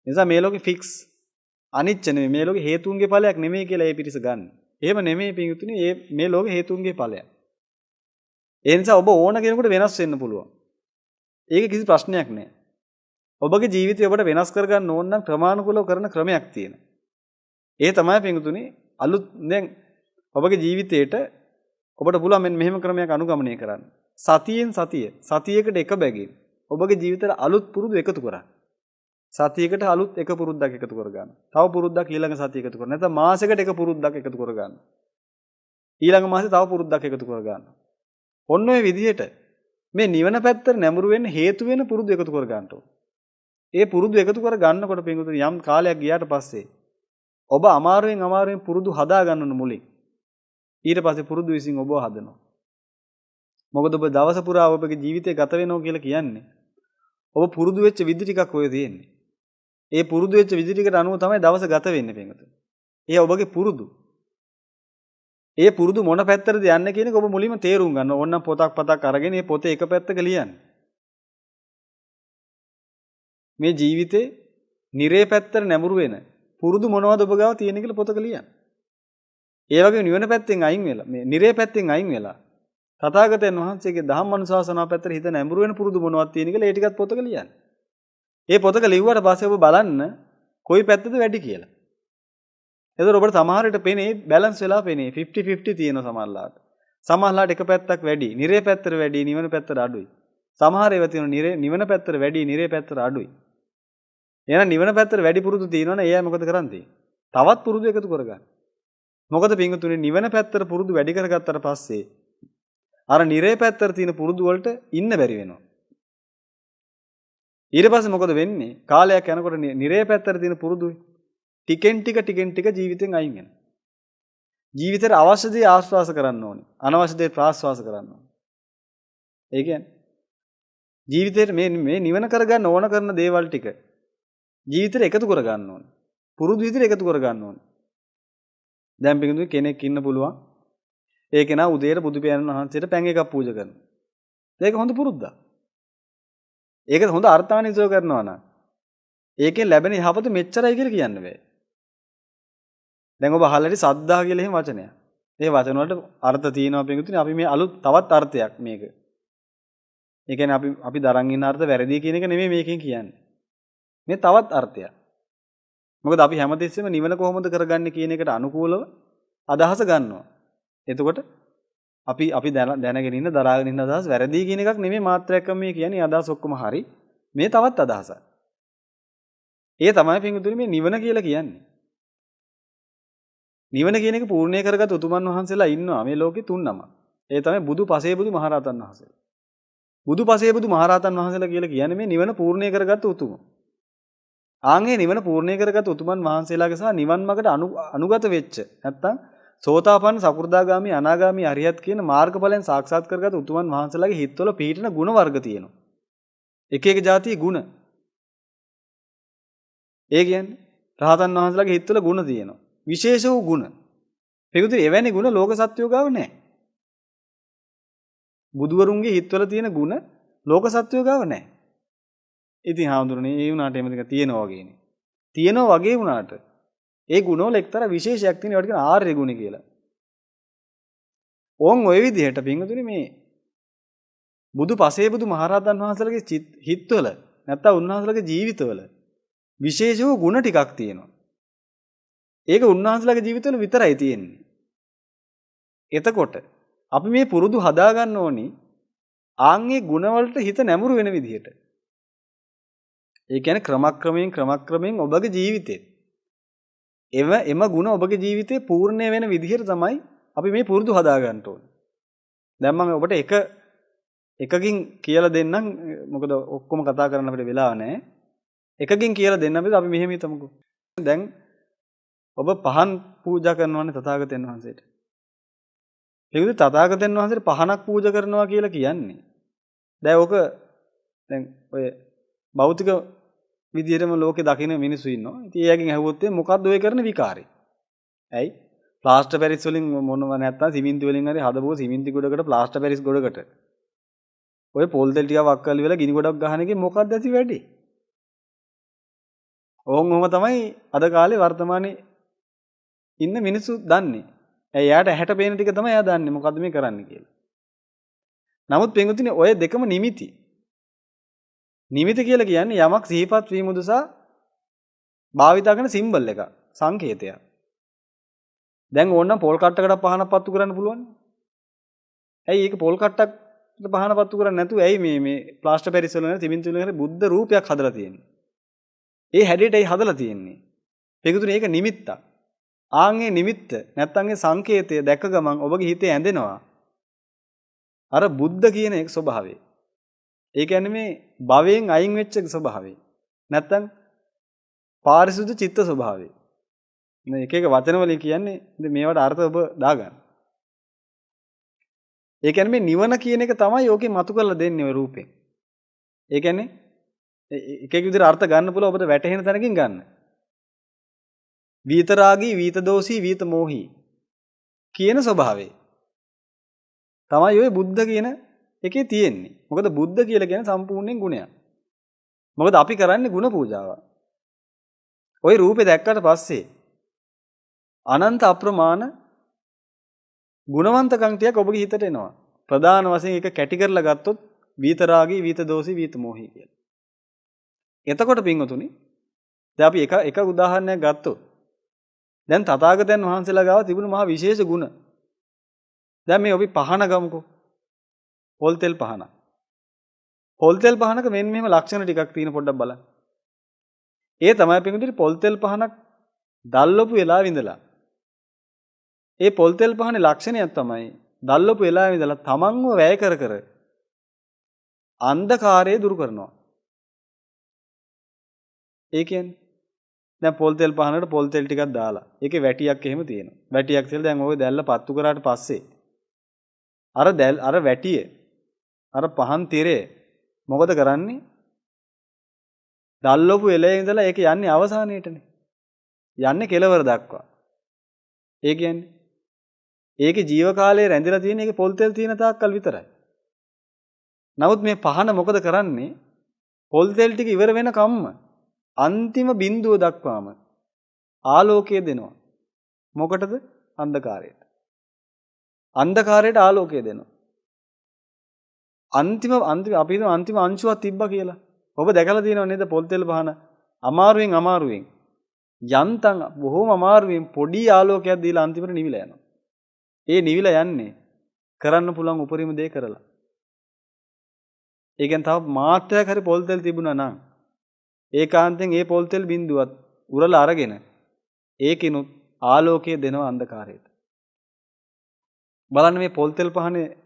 නිසා මේ ලෝකේ ෆික්ස් අනිච්ච නෙමෙයි මේ ලෝකේ හේතුන්ගේ ඵලයක් නෙමෙයි කියලා ඒ පිරිස ගන්න. එහෙම නෙමෙයි පිටුතුනි මේ ලෝකේ හේතුන්ගේ ඵලයක්. ඒ නිසා ඔබ ඕන කෙනෙකුට වෙනස් වෙන්න පුළුවන්. ඒක කිසි ප්‍රශ්නයක් නෑ. ඔබගේ ජීවිතය ඔබට වෙනස් කරගන්න ඕන නම් ක්‍රමානුකූලව කරන ක්‍රමයක් තියෙනවා. ඒ තමයි පිටුතුනි අලුත් දැන් ඔබගේ ජීවිතේට ඔබට පුළුවන් මෙන්න මෙහෙම ක්‍රමයක් අනුගමනය කරන්න. සතියකට එක බැගින් ඔබගේ ජීවිතේට අලුත් පුරුදු එකතු කරන්න. සතියකට අලුත් එක පුරුද්දක් එකතු කරගන්න. තව පුරුද්දක් ඊළඟ සතිය එකතු කරන්න. නැත්නම් මාසෙකට එක පුරුද්දක් එකතු කරගන්න. ඊළඟ මාසේ තව පුරුද්දක් එකතු කරගන්න. ඔන්න ඔය විදිහට මේ නිවන පැත්තට නැඹුරු වෙන්න හේතු වෙන පුරුදු එකතු කරගන්න ඕන. ඒ පුරුදු එකතු කර ගන්නකොට පින්වතුනි යම් කාලයක් ගියාට පස්සේ ඔබ අමාරුවෙන් පුරුදු හදා ගන්න ඕන මුලින්. ඊට පස්සේ පුරුදු විසින් ඔබව හදනවා. මොකද ඔබ දවස පුරා ඔබගේ ජීවිතය ගත වෙනවා කියලා කියන්නේ ඔබ පුරුදු වෙච්ච විදි ටිකක් ඔය තියෙන්නේ. ඒ පුරුදු වෙච්ච විදි ටිකට අනුව තමයි දවස ගත වෙන්නේ පින්වතුනි. ඒ ඔබගේ පුරුදු. ඒ පුරුදු මොන පැත්තටද යන්නේ කියන එක ඔබ මුලින්ම තේරුම් ගන්න. ඕනනම් පොතක් අරගෙන මේ පොතේ එක පැත්තක ලියන්න. මේ ජීවිතේ නිරේ පැත්තට නැඹුරු වෙන පුරුදු මොනවද ඔබ ගාව තියෙන කියලා පොතක ලියන්න. ඒ වගේ නිවන පැත්තෙන් අයින් වෙලා මේ නිරේ පැත්තෙන් අයින් වෙලා තථාගතයන් වහන්සේගේ ධම්මනුශාසනාව පැත්තට හිත නැඹුරු වෙන පුරුදු මොනවද තියෙන කියලා ඒ ටිකත් පොතක ලියන්න. ඒ පොතක ලිව්වට පස්සේ ඔබ බලන්න කොයි පැත්තද වැඩි කියලා. එතකොට ඔබට සමහර විට පේන්නේ බැලන්ස් වෙලා පේන්නේ 50-50 තියෙන සමහරලාට. සමහරලාට එක පැත්තක් වැඩි, නිරේ පැත්තට වැඩි, නිවන පැත්තට අඩුයි. සමහර ඒවා තියෙනවා නිවන පැත්තට වැඩි, නිරේ පැත්තට අඩුයි. එහෙනම් නිවන පැත්තට වැඩි පුරුදු තියෙනවනේ එයා මොකද කරන්නේ? තවත් පුරුදු එකතු කරගන්න. මොකද පින්වතුනි නිවන පැත්තට පුරුදු වැඩි කරගත්තට පස්සේ අර නිරේ පැත්තට තියෙන පුරුදු වලට ඉන්න බැරි වෙනවා. ඊට පස්සේ මොකද වෙන්නේ? කාලයක් යනකොට නිරේ පැත්තට තියෙන පුරුදු ටිකෙන් ටික ජීවිතෙන් අයින් වෙනවා. ජීවිතේට අවශ්‍ය දේ ආස්වාස කරන්න ඕනේ. අනවශ්‍ය දේ ප්‍රාස්වාස කරන්න ඕනේ. ඒ කියන්නේ ජීවිතේට මේ නිවන කරගන්න ඕන කරන දේවල් ටික ජීවිතේට එකතු කරගන්න ඕනේ. පුරුදු විදිහට එකතු කරගන්න ඕනේ. දැන් පිටුතුනි කෙනෙක් ඉන්න පුළුවන්. ඒ කෙනා උදේට බුදු පියාණන් වහන්සේට පැන් එකක් පූජා කරනවා. ඒක හොඳ පුරුද්දක්. ඒක හොඳ අර්ථාන්විතව කරනවා නම් ඒකෙන් ලැබෙන යහපත මෙච්චරයි කියලා කියන්න බෑ. දැන් ඔබ අහලා ඇති සද්ධා කියලා එහෙම වචනයක්. මේ වචන වලට අර්ථ තියෙනවා පිටුතුනි. අපි මේ අලුත් තවත් අර්ථයක් මේක. ඒ කියන්නේ අපි දරන් ඉන්න අර්ථ වැරදි කියන එක නෙමෙයි මේකෙන් කියන්නේ. මේ තවත් අර්ථයක්. මොකද අපි හැමතිස්සෙම නිවන කොහොමද කරගන්නේ කියන එකට අනුකූලව අදහස ගන්නවා. එතකොට අපි දැනගෙන ඉන්න දරාගෙන ඉන්න අදහස් වැරදි කියන එකක් නෙමෙයි මාත්‍රයක්ම මේ කියන්නේ අදහස් ඔක්කොම හරි. මේ තවත් අදහසක්. ඒ තමයි පිටුතුනි මේ නිවන කියලා කියන්නේ. නිවන කියන එක පූර්ණේ කරගත් උතුමන් වහන්සේලා ඉන්නවා මේ ලෝකේ 3 නම. ඒ තමයි බුදු පසේබුදු මහරහතන් වහන්සේලා. බුදු පසේබුදු මහරහතන් වහන්සේලා කියලා කියන්නේ මේ නිවන පූර්ණේ කරගත් උතුම. ආන්ගේ නිවන පූර්ණේ කරගත් උතුමන් වහන්සේලාගේ සහ නිවන් මාර්ගට අනුගත වෙච්ච නැත්තම් සෝතාපන්න සකෘදාගාමි අනාගාමි අරියත් කියන මාර්ගඵලයන් සාක්ෂාත් කරගත් උතුමන් වහන්සේලාගේ හිත්වල පිහිටන ගුණ වර්ග තියෙනවා. එක එක જાතියේ ගුණ. ඒ කියන්නේ රහතන් වහන්සේලාගේ හිත්වල ගුණ තියෙනවා. විශේෂ වූ ගුණ. පිටුතුනි එවැනි ගුණ ලෝක සත්වයෝ ගාව නැහැ. බුදුවරුන්ගේ හිත්වල තියෙන ගුණ ලෝක සත්වයෝ ගාව නැහැ. ඉතින් හාමුදුරනේ ඒ වුණාට එහෙම දෙක තියෙනවා වගේනේ. තියෙනවා වගේ වුණාට ඒ ගුණවල එක්තරා විශේෂයක් තියෙන ඒවට කියන ආර්ය ගුණ කියලා. ඕන් ওই විදිහට පින්වතුනි මේ බුදු පසේබුදු මහරහතන් වහන්සේලාගේ හිත්වල නැත්තම් උන්වහන්සේලාගේ ජීවිතවල විශේෂ වූ ගුණ ටිකක් තියෙනවා. ඒක උන්වහන්සේලාගේ ජීවිතවල විතරයි තියෙන්නේ. එතකොට අපි මේ පුරුදු හදා ගන්න ඕනි ආන්ගේ ගුණවලට හිත නැඹුරු වෙන විදිහට. ඒ කියන්නේ ක්‍රමක්‍රමයෙන් ඔබගේ ජීවිතේ එම ගුණ ඔබගේ ජීවිතේ පූර්ණ වෙන විදිහට තමයි අපි මේ පුරුදු හදා ගන්න ඕනේ. දැන් මම ඔබට එකකින් කියලා දෙන්නම්. මොකද ඔක්කොම කතා කරන්න අපිට වෙලාව නැහැ. එකකින් කියලා දෙන්න අපි මෙහෙම හිතමුකෝ. දැන් ඔබ පහන් පූජා කරනවානේ තථාගතයන් වහන්සේට. ඒකද තථාගතයන් වහන්සේට පහනක් පූජා කරනවා කියලා කියන්නේ. දැන් ඔක දැන් ඔය භෞතික විදියටම ලෝකේ දකින්න මිනිස්සු ඉන්නවා. ඉතින් එයාගෙන් ඇහුවොත් මොකද්ද ඔය කරන විකාරේ? ඇයි? ප්ලාස්ටර් පැරිස් වලින් මොනවා නැත්තම් සිමෙන්ති වලින් හරි හදපුව සිමෙන්ති ගොඩකට ප්ලාස්ටර් පැරිස් ගොඩකට ඔය පොල් තෙල් ටික වක් කරලා ඉවරලා ගිනි ගොඩක් ගහන එකේ මොකක්ද ඇති වැඩි? ඔහොම තමයි අද කාලේ වර්තමානයේ ඉන්න මිනිස්සු දන්නේ. එයාට ඇහැට පේන ටික තමයි එයා දන්නේ මොකද්ද මේ කරන්නේ කියලා. නමුත් පින්වතුනි ඔය දෙකම නිමිති. නිමිති කියලා කියන්නේ යමක් සිහිපත් වීම උදෙසා භාවිතා කරන සිම්බල් එක, සංකේතයක්. දැන් ඕනනම් පොල් කට්ටකට පහනක් පත්තු කරන්න පුළුවන්. ඇයි ඒක පොල් කට්ටකට පහන පත්තු කරන්නේ නැතුව ඇයි මේ ප්ලාස්ටර් පැරිස් වල සිමෙන්ති වල බුද්ධ රූපයක් හදලා තියෙන්නේ? ඒ හැඩයටයි හදලා තියෙන්නේ. පිටුතුනේ ඒක නිමිත්තක්. ආන්ගේ නිමිත්ත නැත්තම් ඒ සංකේතය දැක ගමන් ඔබගේ හිතේ ඇඳෙනවා. අර බුද්ධ කියන එක ස්වභාවය. ඒ කියන්නේ මේ භවයෙන් අයින් වෙච්ච ස්වභාවය. නැත්තම් පාරිශුද්ධ චිත්ත ස්වභාවය. මේ එක එක වචන වලින් කියන්නේ ඉතින් මේවට අර්ථ ඔබ දාගන්න. ඒ කියන්නේ මේ නිවන කියන එක තමයි ඕකේ මතු කරලා දෙන්නේ ඔය රූපෙන්. ඒ කියන්නේ එක එක විදිහට අර්ථ ගන්න පුළුවන් ඔබට වැටහෙන තැනකින් ගන්න. විතරාගී, විතදෝසී, විතමෝහී කියන ස්වභාවය තමයි ඔය බුද්ධ කියන එකේ තියෙන්නේ. මොකද බුද්ධ කියලා කියන්නේ සම්පූර්ණයෙන් ගුණයක්. මොකද අපි කරන්නේ ගුණ පූජාව. ওই රූපේ දැක්කට පස්සේ අනන්ත අප්‍රමාණ ගුණවන්තකම් ටික ඔබගේ හිතට එනවා. ප්‍රධාන වශයෙන් එක කැටි කරලා ගත්තොත් විතරාගී, විතදෝසී, විතමෝහී කියලා. එතකොට පින්වතුනි දැන් අපි එක උදාහරණයක් ගත්තොත් දැන් තථාගතයන් වහන්සේලා ගාව තිබුණු මහා විශේෂ ගුණ. දැන් මේ අපි පහන ගමුකෝ. පොල් තෙල් පහන. පොල් තෙල් පහනක මෙන්න මෙහෙම ලක්ෂණ ටිකක් තියෙන පොඩ්ඩක් බලන්න. ඒ තමයි පිටුදිට පොල් තෙල් පහනක් දැල්ලපු වෙලාවෙ ඉඳලා. ඒ පොල් තෙල් පහනේ ලක්ෂණයක් තමයි දැල්ලපු වෙලාවෙ ඉඳලා තමන්ව වැය කර කර අන්ධකාරය දුරු කරනවා. ඒ කියන්නේ දැන් පොල් තෙල් පහනකට පොල් තෙල් ටිකක් දාලා ඒකේ වැටියක් එහෙම තියෙනවා. වැටියක් තියලා දැන් ওই දැල්ල පත්තු කරාට පස්සේ අර වැටිය අර පහන් තිරේ මොකද කරන්නේ? දැල්ලපු වෙලේ ඉඳලා ඒක යන්නේ අවසානයේටනේ. යන්නේ කෙලවර දක්වා. ඒ කියන්නේ ඒකේ ජීව කාලය රැඳිලා තියෙන එක පොල් තෙල් තියෙන තාක්කල් විතරයි. නමුත් මේ පහන මොකද කරන්නේ? පොල් තෙල් ටික ඉවර වෙනකම්ම අන්තිම බිඳුව දක්වාම ආලෝකය දෙනවා. මොකටද? අන්ධකාරයට. අන්ධකාරයට ආලෝකය දෙනවා. අන්තිම අපි හිතමු අන්තිම අංශුවක් තිබ්බා කියලා. ඔබ දැකලා තියෙනව නේද පොල් තෙල් පහන අමාරුවෙන් යන්තම් බොහොම අමාරුවෙන් පොඩි ආලෝකයක් දීලා අන්තිමට නිවිලා යනවා. ඒ නිවිලා යන්නේ කරන්න පුළුවන් උපරිම දේ කරලා. ඒ කියන්නේ තව මාත්‍රයක් හරි පොල් තෙල් තිබුණා නම් ඒකාන්තයෙන් ඒ පොල් තෙල් බිඳුවත් උරලා අරගෙන ඒකිනුත් ආලෝකය දෙනවා අන්ධකාරයට. බලන්න මේ පොල් තෙල් පහනේ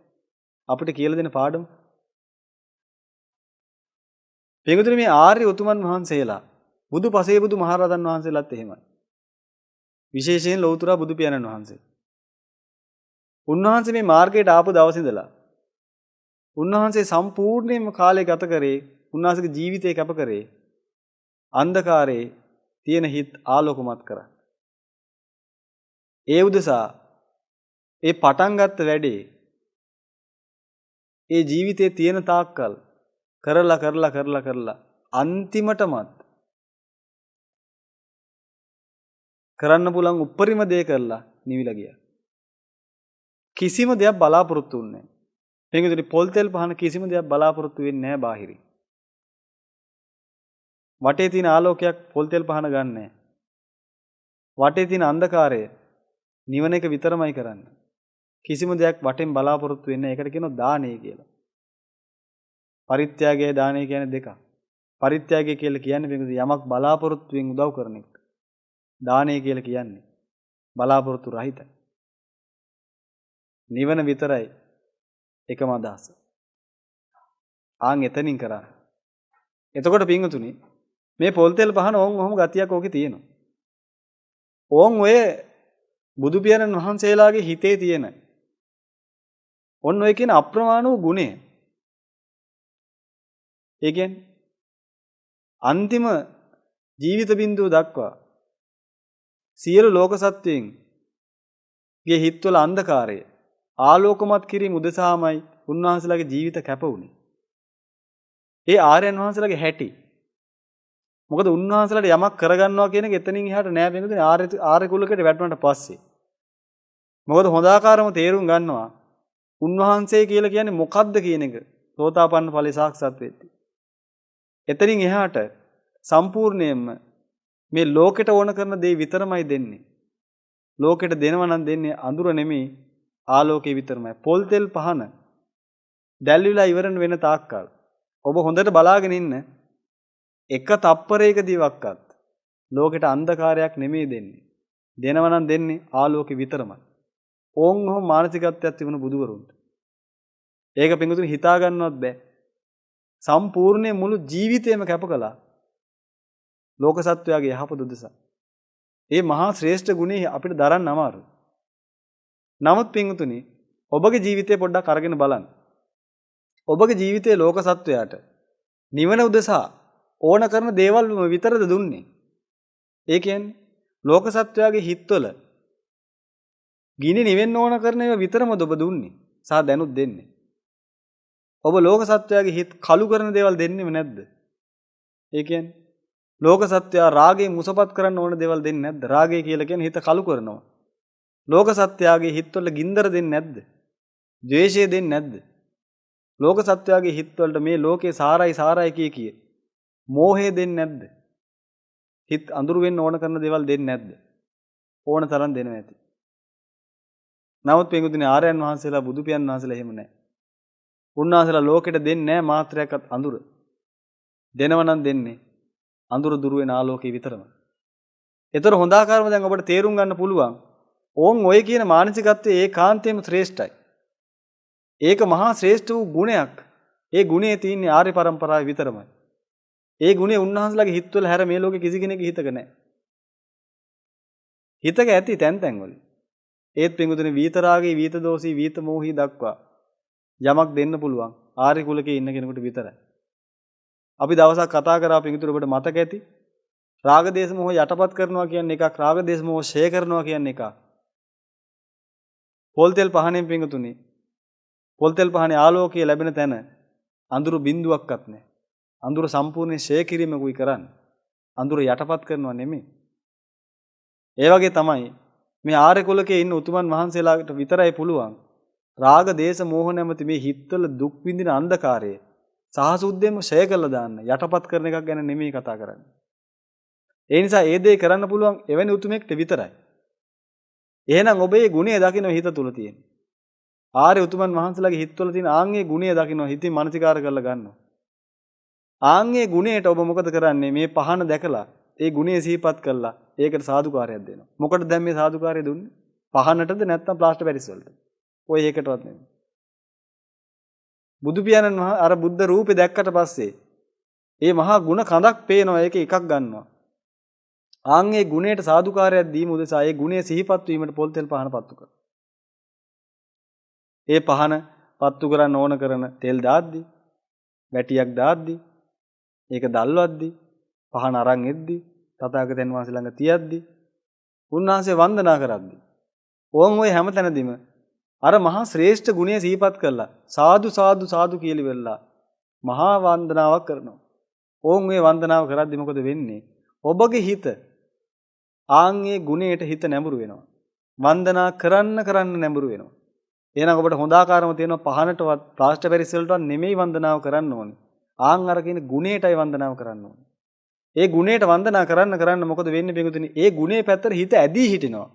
අපිට කියලා දෙන පාඩම. පිටුතුනේ මේ ආර්ය උතුමන් වහන්සේලා බුදු පසේ බුදු මහරහතන් වහන්සේලාත් එහෙමයි. විශේෂයෙන් ලෞතර බුදු පියාණන් වහන්සේ. උන්වහන්සේ මේ මාර්ගයට ආපු දවස් ඉඳලා උන්වහන්සේ සම්පූර්ණයෙන්ම කාලය ගත කරේ උන්වහන්සේගේ ජීවිතය කැප කරේ අන්ධකාරයේ තියෙන හිත් ආලෝකමත් කරා. ඒ උදෙසා ඒ පටන් ගත්ත වැඩේ ඒ ජීවිතයේ තියෙන තාක්කල් කරලා අන්තිමටමත් කරන්න පුළුවන් උපරිම දේ කරලා නිවිලා ගියා. කිසිම දෙයක් බලාපොරොත්තු වෙන්නේ නැහැ. මේකෙදි පොල් තෙල් පහන කිසිම දෙයක් බලාපොරොත්තු වෙන්නේ නැහැ බාහිරින්. වටේ තියෙන ආලෝකයක් පොල් තෙල් පහන ගන්නෑ. වටේ තියෙන අන්ධකාරය නිවන එක විතරමයි කරන්නේ. කිසිම දෙයක් වටෙන් බලාපොරොත්තු වෙන්නේ නැහැ. ඒකට කියනවා දානය කියලා. පරිත්‍යාගය දානය කියන්නේ දෙකක්. පරිත්‍යාගය කියලා කියන්නේ මේකද යමක් බලාපොරොත්තුෙන් උදව් කරන එක. දානය කියලා කියන්නේ බලාපොරොත්තු රහිතයි. නිවන විතරයි එකම අදහස. ආන් එතනින් කරා. එතකොට පින්වතුනි මේ පොල් තෙල් පහන ඔහොම ගතියක් ඕකේ තියෙනවා. ඕන් ඔය බුදු පියාණන් වහන්සේලාගේ හිතේ තියෙන ඔන්න ඔය කියන අප්‍රමාණ වූ ගුණය. ඒ කියන්නේ අන්තිම ජීවිත බිඳුව දක්වා සියලු ලෝක සත්වයන්ගේ හිත්වල අන්ධකාරය ආලෝකමත් කිරීම උදෙසාමයි උන්වහන්සේලාගේ ජීවිත කැප වුණේ. ඒ ආර්යයන් වහන්සේලාගේ හැටි. මොකද උන්වහන්සේලාට යමක් කරගන්නවා කියන එක එතනින් එහාට නෑ බෙන්දුනේ ආර්ය කුලකට වැටුණාට පස්සේ. මොකද හොඳාකාරම තේරුම් ගන්නවා උන්වහන්සේ කියලා කියන්නේ මොකද්ද කියන එක සෝතාපන්න ඵලෙ සාක්ෂාත් වෙද්දී. එතනින් එහාට සම්පූර්ණයෙන්ම මේ ලෝකෙට ඕන කරන දේ විතරමයි දෙන්නේ. ලෝකෙට දෙනවා නම් දෙන්නේ අඳුර නෙමෙයි ආලෝකය විතරමයි. පොල් තෙල් පහන දැල්විලා ඉවරන වෙන තාක්කල් ඔබ හොඳට බලාගෙන ඉන්න එක තප්පරයකදීවත් ලෝකෙට අන්ධකාරයක් නෙමෙයි දෙන්නේ. දෙනවා නම් දෙන්නේ ආලෝකය විතරමයි. ඕන් ඔහොම මානසිකත්වයක් තිබුණ බුදුවරුන්ට. ඒක පිටුතුන් හිතා ගන්නවත් බෑ. සම්පූර්ණයෙන් මුළු ජීවිතේම කැප කළා. ලෝක සත්වයාගේ යහපත උදෙසා. ඒ මහා ශ්‍රේෂ්ඨ ගුණය අපිට දරන්න අමාරුයි. නමුත් පින්වතුනි ඔබගේ ජීවිතේ පොඩ්ඩක් අරගෙන බලන්න. ඔබගේ ජීවිතයේ ලෝක සත්වයාට නිවන උදෙසා ඕන කරන දේවල් විතරද දුන්නේ? ඒ කියන්නේ ලෝක සත්වයාගේ හිත්වල ගිනි නිවෙන්න ඕන කරන ඒවා විතරමද ඔබ දුන්නේ? සහ දැනුත් දෙන්නේ. ඔබ ලෝක සත්වයාගේ හිත් කළු කරන දේවල් දෙන්නේම නැද්ද? ඒ කියන්නේ ලෝක සත්වයා රාගයෙන් මුසපත් කරන්න ඕන දේවල් දෙන්නේ නැද්ද? රාගය කියලා කියන්නේ හිත කළු කරනවා. ලෝක සත්වයාගේ හිත්වල ගින්දර දෙන්නේ නැද්ද? ද්වේෂය දෙන්නේ නැද්ද? ලෝක සත්වයාගේ හිත්වලට මේ ලෝකේ සාරයි කිය මෝහය දෙන්නේ නැද්ද? හිත අඳුරු වෙන්න ඕන කරන දේවල් දෙන්නේ නැද්ද? ඕන තරම් දෙනවා ඇති. නමුත් පින්වතුනි ආර්යයන් වහන්සේලා බුදු පියාණන් වහන්සේලා එහෙම නැහැ. උන්වහන්සේලා ලෝකෙට දෙන්නේ නැහැ මාත්‍රයක්වත් අඳුර. දෙනව නම් දෙන්නේ අඳුර දුරු වෙන ආලෝකය විතරමයි. ඒතර හොඳාකාරව දැන් ඔබට තේරුම් ගන්න පුළුවන්. ඕන් ඔය කියන මානසිකත්වයේ ඒකාන්තයෙන්ම ශ්‍රේෂ්ඨයි. ඒක මහා ශ්‍රේෂ්ඨ වූ ගුණයක්. ඒ ගුණය තියෙන්නේ ආර්ය පරම්පරාවේ විතරමයි. ඒ ගුණය උන්වහන්සේලාගේ හිතවල හැර මේ ලෝකේ කිසි කෙනෙකුගේ හිතක නැහැ. හිතක ඇති තැන් වල. ඒත් පින්වතුනි විතරාගේ විත දෝෂී විත මෝහී දක්වා යමක් දෙන්න පුළුවන් ආර්ය කුලකේ ඉන්න කෙනෙකුට විතරයි. අපි දවසක් කතා කරා පින්වතුනි ඔබට මතක ඇති. රාග දේශ මොහ යටපත් කරනවා කියන්නේ එකක්, රාග දේශ මොහ ෂේ කරනවා කියන්නේ එකක්. පොල් තෙල් පහනෙන් පිංගුතුනි පොල් තෙල් පහනේ ආලෝකය ලැබෙන තැන අඳුරු බිඳුවක්වත් නැහැ. අඳුර සම්පූර්ණයෙන් ෂේ කිරීමකුයි කරන්නේ. අඳුර යටපත් කරනවා නෙමෙයි. ඒ වගේ තමයි මේ ආර්ය කුලකයේ ඉන්න උතුමන් වහන්සේලාට විතරයි පුළුවන් රාග දේශ මෝහ නැමැති මේ හිත්වල දුක් විඳින අන්ධකාරය සාහසුද්දෙන්ම ෂය කළා දාන්න යටපත් කරන එකක් ගැන නෙමෙයි කතා කරන්නේ. ඒ නිසා ඒ දේ කරන්න පුළුවන් එවැනි උතුමෙක්ට විතරයි. එහෙනම් ඔබේ ගුණය දකින්න හිත තුල තියෙන. ආර්ය උතුමන් වහන්සේලාගේ හිත්වල තියෙන ආන්ගේ ගුණය දකින්න හිතින් මානසිකාර කරලා ගන්නවා. ආන්ගේ ගුණයට ඔබ මොකද කරන්නේ? මේ පහන දැකලා ඒ ගුණය සිහිපත් කළා ඒකට සාදුකාරයක් දෙනවා. මොකටද දැන් මේ සාදුකාරය දුන්නේ? පහනටද නැත්නම් ප්ලාස්ටර් පැරිස් වලට? ඔය ඒකටවත් නෙමෙයි. බුදු පියාණන් අර බුද්ධ රූපේ දැක්කට පස්සේ ඒ මහා ගුණ කඳක් පේනවා ඒකේ එකක් ගන්නවා. ආන්ගේ ගුණයට සාදුකාරයක් දීම උදෙසා ඒ ගුණය සිහිපත් වීමට පොල් තෙල් පහන පත්තු කරනවා. ඒ පහන පත්තු කරන්න ඕන කරන තෙල් දාද්දි වැටියක් දාද්දි ඒක දැල්වද්දි පහන අරන් එද්දි තථාගතයන් වහන්සේ ළඟ තියද්දි උන්වහන්සේ වන්දනා කරද්දි ඕන් ඔය හැමතැනදීම අර මහා ශ්‍රේෂ්ඨ ගුණය සිහිපත් කළා සාදු සාදු සාදු කියලා වෙලා මහා වන්දනාවක් කරනවා. ඕන් මේ වන්දනාව කරද්දි මොකද වෙන්නේ? ඔබගේ හිත ආන්ගේ ගුණයට හිත නැඹුරු වෙනවා. වන්දනා කරන්න නැඹුරු වෙනවා. එහෙනම් ඔබට හොඳ ආකාරම තියෙනවා පහනටවත් ප්ලාස්ටර් පැරිස් වලටවත් නෙමෙයි වන්දනාව කරන්න ඕනේ. ආන් අර කියන ගුණයටයි වන්දනාව කරන්න ඕනේ. ඒ ගුණයට වන්දනා කරන්න මොකද වෙන්නේ බින්දුතුනි? ඒ ගුණේ පැත්තට හිත ඇදී හිටිනවා.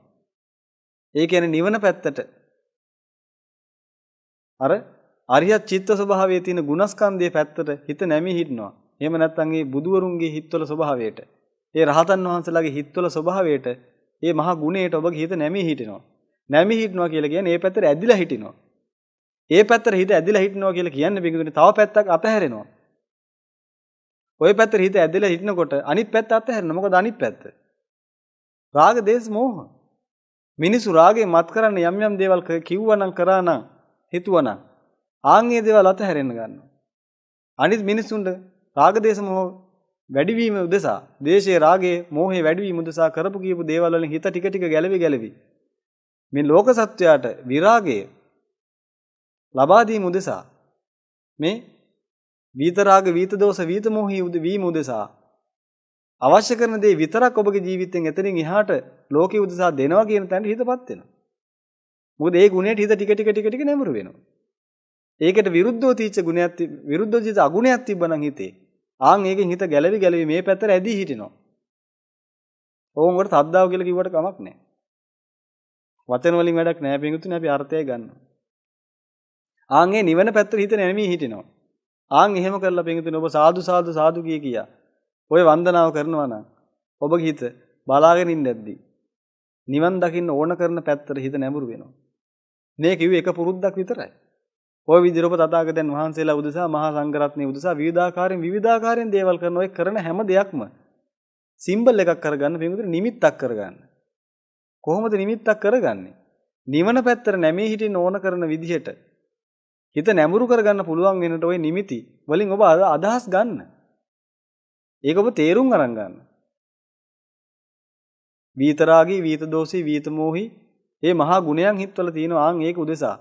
ඒ කියන්නේ නිවන පැත්තට. අර අරියත් චිත්ත ස්වභාවයේ තියෙන ගුණස්කන්ධයේ පැත්තට හිත නැමී හිටිනවා. එහෙම නැත්නම් ඒ බුදුවරුන්ගේ හිත්වල ස්වභාවයට, ඒ රහතන් වහන්සේලාගේ හිත්වල ස්වභාවයට, ඒ මහා ගුණයට ඔබගේ හිත නැමී හිටිනවා. නැමී හිටිනවා කියලා කියන්නේ ඒ පැත්තට ඇදිලා හිටිනවා. ඒ පැත්තට හිත ඇදිලා හිටිනවා කියලා කියන්නේ බින්දුතුනි තව පැත්තක් අතහැරෙනවා. ওই පැත්තට හිත ඇදලා හිටිනකොට අනිත් පැත්ත අතහැරෙනවා. මොකද අනිත් පැත්ත? රාග දේශ මොහ. මිනිසු රාගේ මත් කරන්න යම් දේවල් කිව්වනම් කරානම් හිතුවනම් ආන්ගේ දේවල් අතහැරෙන්න ගන්නවා. අනිත් මිනිසුන්ට රාග දේශ මොහ වැඩිවීම උදෙසා, දේශයේ රාගයේ මොහේ වැඩිවීම උදෙසා කරපු කියපු දේවල් වලින් හිත ටික ටික ගැලවි මේ ලෝක සත්වයාට විරාගය ලබා දීම උදෙසා මේ වීත රාග වීත දෝෂ වීත මොහී වීම උදෙසා අවශ්‍ය කරන දේ විතරක් ඔබගේ ජීවිතෙන් එතනින් එහාට ලෝකෙ උදෙසා දෙනවා කියන තැනට හිතපත් වෙනවා. මොකද ඒ ගුණයට හිත ටික ටික නැඹුරු වෙනවා. ඒකට විරුද්ධව තීච්ච ගුණයක් විරුද්ධව තීච්ච අගුණයක් තිබ්බනම් හිතේ ආන් ඒකෙන් හිත ගැලවි මේ පැත්තට ඇදී හිටිනවා. ඕන් වලට සද්දාව කියලා කිව්වට කමක් නැහැ. වචන වලින් වැඩක් නැහැ පිටුතුනේ අපි අර්ථය ගන්නවා. ආන් ඒ නිවන පැත්තට හිත නැමී හිටිනවා. ආන් එහෙම කරලා පිටුතුනේ ඔබ සාදු සාදු සාදු කිය ඔය වන්දනාව කරනවා නම් ඔබගේ හිත බලාගෙන ඉඳද්දි නිවන් දකින්න ඕන කරන පැත්තට හිත නැඹුරු වෙනවා. මේ කිව්වේ එක පුරුද්දක් විතරයි. ඔය විදිහට ඔබ තථාගතයන් වහන්සේලා උදෙසා මහා සංඝරත්නය උදෙසා විවිධාකාරයෙන් දේවල් කරන ඔය කරන හැම දෙයක්ම සිම්බල් එකක් කරගන්න පිටුතුනේ නිමිත්තක් කරගන්න. කොහොමද නිමිත්තක් කරගන්නේ? නිවන පැත්තට නැමී හිටින්න ඕන කරන විදිහට හිත නැඹුරු කරගන්න පුළුවන් වෙනට ওই නිමිති වලින් ඔබ අදහස් ගන්න. ඒක ඔබ තේරුම් අරන් ගන්න. වීතරාගී, වීත දෝෂී, වීත මෝහි මේ මහා ගුණයන් හිතවල තියෙනවා. ආන් ඒක උදෙසා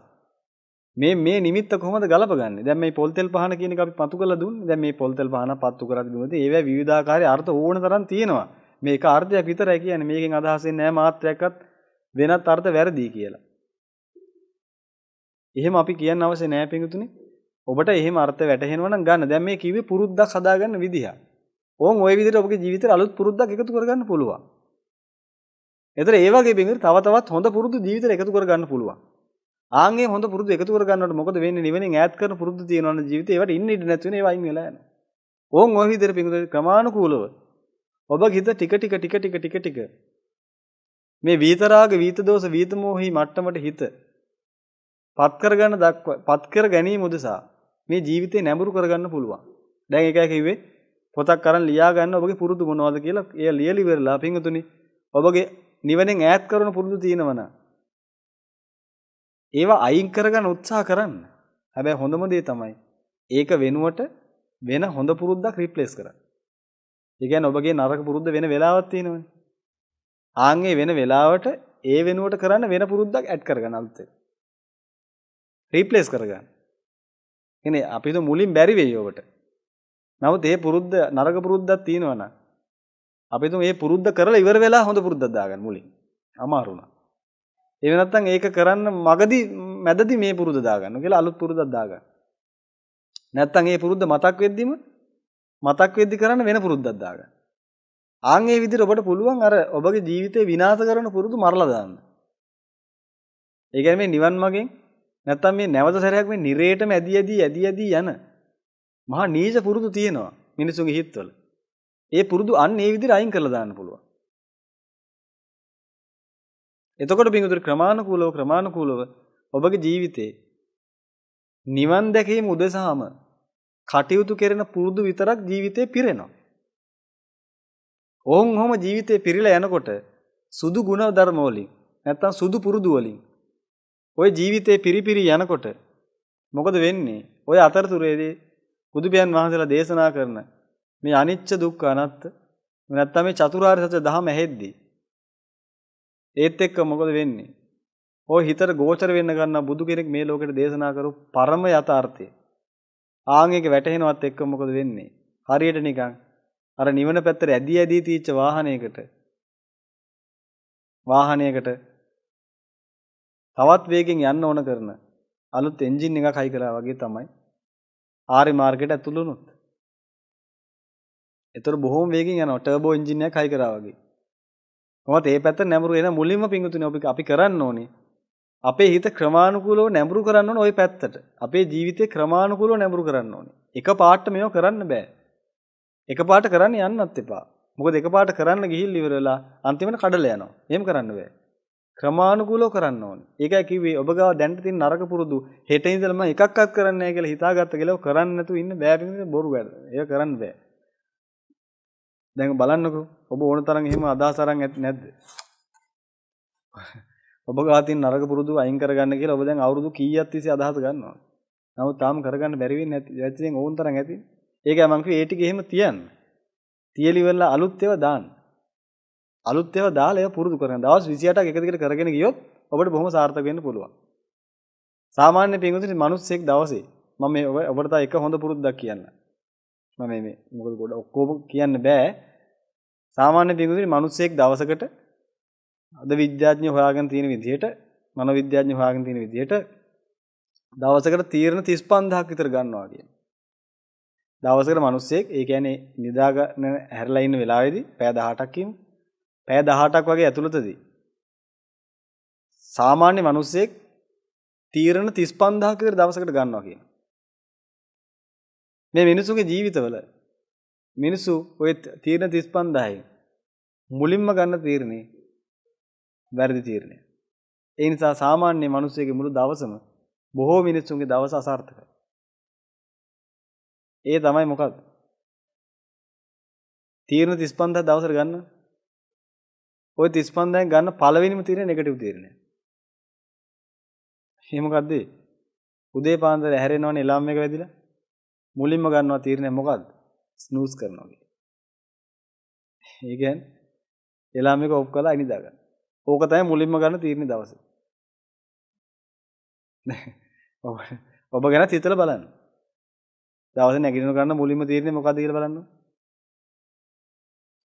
මේ නිමිත්ත කොහොමද ගලපගන්නේ? දැන් මේ පොල් තෙල් පහන කියන එක අපි පතු කරලා දුන්නේ. දැන් මේ පොල් තෙල් පහන පත්තු කරද්දී මොකද? ඒවැ විවිධාකාරයේ අර්ථ ඕන තරම් තියෙනවා. මේක අර්ථයක් විතරයි කියන්නේ. මේකෙන් අදහස් වෙන්නේ නැහැ මාත්‍රයක්වත් වෙනත් අර්ථ වැරදි කියලා. එහෙම අපි කියන්න අවශ්‍ය නැහැ පිටුතුනේ. ඔබට එහෙම අර්ථ වැටහෙනවා නම් ගන්න. දැන් මේ කිව්වේ පුරුද්දක් හදාගන්න විදිහ. ඕන් ওই විදිහට ඔබගේ ජීවිතේට අලුත් පුරුද්දක් එකතු කරගන්න පුළුවන්. ඒතර ඒ වගේ බින්දුර තව තවත් හොඳ පුරුදු ජීවිතේට එකතු කරගන්න පුළුවන්. ආන්ගේ හොඳ පුරුදු එකතු කරගන්නකොට මොකද වෙන්නේ? නිවෙනින් ඈත් කරන පුරුදු තියෙනවනේ ජීවිතේ. ඒවට ඉන්න ඉඩ නැති වෙන ඒවා අයින් වෙලා යනවා. ඕන් ওই විදිහට බින්දුර ක්‍රමානුකූලව ඔබගේ හිත ටික මේ වීතරාග, වීත දෝෂ, වීත මෝහි මට්ටමට හිත පත් කර ගැනීම උදෙසා මේ ජීවිතේ නැඹුරු කරගන්න පුළුවන්. දැන් ඒකයි කිව්වේ පොතක් අරන් ලියා ගන්න ඔබගේ පුරුදු මොනවද කියලා. එය ලියලි වෙරලා පින්තුනි ඔබගේ නිවනෙන් ඈත් කරන පුරුදු තියෙනවනම් ඒවා අයින් කරගන්න උත්සාහ කරන්න. හැබැයි හොඳම දේ තමයි ඒක වෙනුවට වෙන හොඳ පුරුද්දක් රිප්ලේස් කරන්න. ඒ කියන්නේ ඔබගේ නරක පුරුද්ද වෙන වෙලාවක් තියෙනවනේ. ආන්ගේ වෙන වෙලාවට ඒ වෙනුවට කරන්න වෙන පුරුද්දක් ඇඩ් කරගන්න අලුතෙන්. රීප්ලේස් කරගන්න. කියන්නේ අපි તો මුලින් බැරි වෙයි ඔබට. නමුත් මේ පුරුද්ද නරක පුරුද්දක් තියෙනවා නම් අපි તો මේ පුරුද්ද කරලා ඉවර වෙලා හොඳ පුරුද්දක් දාගන්න මුලින්. අමාරු නා. ඒ වෙනත්නම් ඒක කරන්න මැදදී මේ පුරුද්ද දාගන්න කියලා අලුත් පුරුද්දක් දාගන්න. නැත්තම් මේ පුරුද්ද මතක් වෙද්දි කරන්න වෙන පුරුද්දක් දාගන්න. ආන් මේ විදිහට ඔබට පුළුවන් අර ඔබගේ ජීවිතේ විනාශ කරන පුරුදු මරලා දාන්න. ඒ කියන්නේ මේ නිවන් මාගෙන් නැත්තම් මේ නැවත සැරයක් මේ නිරේටම ඇදී යන මහා නීච පුරුදු තියෙනවා මිනිසුන්ගේ හිතවල. ඒ පුරුදු අන්න ඒ විදිහට අයින් කරලා දාන්න පුළුවන්. එතකොට බින්දුර ක්‍රමානුකූලව ඔබගේ ජීවිතේ නිවන් දැකීම උදෙසාම කටයුතු කරන පුරුදු විතරක් ජීවිතේ පිරෙනවා. ඔහොම ජීවිතේ පිරීලා යනකොට සුදු ගුණ ධර්ම වලින් නැත්තම් සුදු පුරුදු වලින් ඔය ජීවිතේ පිරිපිරි යනකොට මොකද වෙන්නේ? ඔය අතරතුරේදී බුදුපියන් වහන්සේලා දේශනා කරන මේ අනිච්ච දුක්ඛ අනාත්ත නැත්තම් මේ චතුරාර්ය සත්‍ය දහම ඇහෙද්දී ඒත් එක්ක මොකද වෙන්නේ? ඔය හිතට ගෝචර වෙන්න ගන්න බුදු කෙනෙක් මේ ලෝකෙට දේශනා කරු පරම යථාර්ථය. ආන් එක වැටහෙනවත් එක්ක මොකද වෙන්නේ? හරියට නිකන් අර නිවන පැත්තට ඇදී තීච්ච වාහනයකට තවත් වේගෙන් යන්න ඕන කරන අලුත් එන්ජින් එකක් හයි කළා වගේ තමයි ආරි මාර්ගෙට ඇතුළු වුණොත්. ඒතර බොහොම වේගෙන් යනවා ටර්බෝ එන්ජින් එකක් හයි කරා වගේ. කොහොමද මේ පැත්ත නැඹුරු එන මුලින්ම පිංගුතුනේ අපි කරන්න ඕනේ. අපේ හිත ක්‍රමානුකූලව නැඹුරු කරන්න ඕනේ ওই පැත්තට. අපේ ජීවිතේ ක්‍රමානුකූලව නැඹුරු කරන්න ඕනේ. එක පාට මේව කරන්න බෑ. එක පාට කරන්න යන්නත් එපා. මොකද එක පාට කරන්න ගිහිල්ලා ඉවර වෙලා අන්තිමට කඩලා යනවා. එහෙම කරන්න බෑ. ක්‍රමානුකූලව කරන්න ඕනේ. ඒකයි කිව්වේ ඔබ ගාව දැනට තියෙන නරක පුරුදු හෙට ඉඳලා මම එකක්වත් කරන්නේ නැහැ කියලා හිතාගත්ත කියලා කරන්නේ නැතුව ඉන්න බෑ පිටින් බොරු වැඩ. ඒක කරන්න බෑ. දැන් බලන්නකෝ ඔබ ඕන තරම් එහෙම අදහස් අරන් නැද්ද? ඔබ ගාව තියෙන නරක පුරුදු අයින් කරගන්න කියලා ඔබ දැන් අවුරුදු කීයක් තිස්සේ අදහස් ගන්නවා. නමුත් තාම කරගන්න බැරි වෙන්නේ නැති. ඇත්තටම ඕන තරම් ඇති. ඒකයි මම කිව්වේ ඒ ටික එහෙම තියන්න. තියලිවලා අලුත් ඒවා දාන්න. අලුත් ඒවා දාලා ඒවා පුරුදු කරගන්න. දවස් 28ක් එක දිගට කරගෙන ගියොත් ඔබට බොහොම සාර්ථක වෙන්න පුළුවන්. සාමාන්‍ය පින්වතුනි මිනිස්සෙක් දවසේ මම මේ ඔබට තා එක හොඳ පුරුද්දක් කියන්න. මම මේ මොකද ගොඩ ඔක්කොම කියන්න බෑ. සාමාන්‍ය පින්වතුනි මිනිස්සෙක් දවසකට අද විද්‍යාඥයෝ හොයාගෙන තියෙන විදිහට මනෝවිද්‍යාඥයෝ හොයාගෙන තියෙන විදිහට දවසකට තීරණ 35000ක් විතර ගන්නවා කියන්නේ. දවසකට මිනිස්සෙක් ඒ කියන්නේ නිදාගෙන හැරලා ඉන්න වෙලාවේදී පැය 18ක් කියමු. පැය 18ක් වගේ ඇතුළතදී සාමාන්‍ය මිනිස්සෙක් තීරණ 35000ක විතර දවසකට ගන්නවා කියන. මේ මිනිසුගේ ජීවිතවල මිනිසු ඔය තීරණ 35000යි මුලින්ම ගන්න තීරණේ වැරදි තීරණය. ඒ නිසා සාමාන්‍ය මිනිස්සෙගේ මුළු දවසම බොහෝ මිනිස්සුන්ගේ දවස අසාර්ථකයි. ඒ තමයි මොකක්ද? තීරණ 35000 දවසට ගන්න. ওই 35000න් ගන්න පළවෙනිම තීරණය නෙගටිව් තීරණය. ඒ මොකද්ද? උදේ පාන්දර හැරෙනවනේ එලාම් එක වැදිලා. මුලින්ම ගන්නවා තීරණය මොකද්ද? ස්නූස් කරනවා කියන්නේ. ඒ කියන්නේ එලාම් එක ඔෆ් කරලා අනිදා ගන්න. ඕක තමයි මුලින්ම ගන්න තීරණේ දවසේ. ඔබ ගැන හිතලා බලන්න. දවසේ නැගිටින ගන්න මුලින්ම තීරණේ මොකද්ද කියලා බලන්න.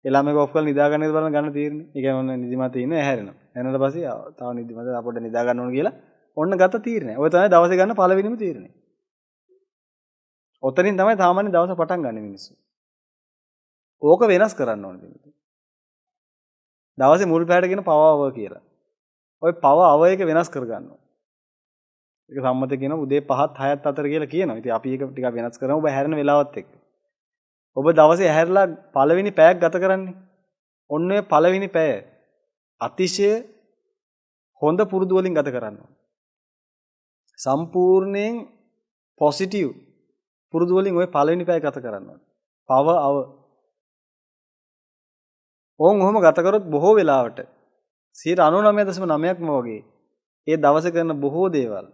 එලාම් එක ඔෆ් කරලා නිදා ගන්න බලන්න ගන්න තීරණේ. ඒ කියන්නේ ඔන්න නිදිමත ඉන්න ඇහැරෙනවා. ඇහැරෙනට පස්සේ තව නිදිමත අපොඩ නිදා ගන්න ඕන කියලා ඔන්න ගත්ත තීරණය. ඔය තමයි දවසේ ගන්න පළවෙනිම තීරණය. ඔතනින් තමයි සාමාන්‍ය දවස පටන් ගන්න මිනිස්සු. ඕක වෙනස් කරන්න ඕනේ. දවසේ මුල් පැයටගෙන පව අව කියලා. ওই පව අව එක වෙනස් කර ගන්නවා. ඒක සම්මත කියනවා උදේ 5ත් 6ත් අතර කියලා කියනවා. ඉතින් අපි ඒක ටිකක් වෙනස් කරමු ඔබ හැරෙන වෙලාවත් එක්ක. ඔබ දවසේ හැරලා පළවෙනි පැයක් ගත කරන්නේ. ඔන්න ඔය පළවෙනි පැය අතිශය හොඳ පුරුදු වලින් ගත කරන්න ඕනේ. සම්පූර්ණයෙන් පොසිටිව් පුරුදු වලින් ඔය පළවෙනි පැය ගත කරන්න ඕනේ. පව අව ඔහොම ගත කරොත් බොහෝ වෙලාවට 99.9%ක්ම වගේ ඒ දවසේ කරන බොහෝ දේවල්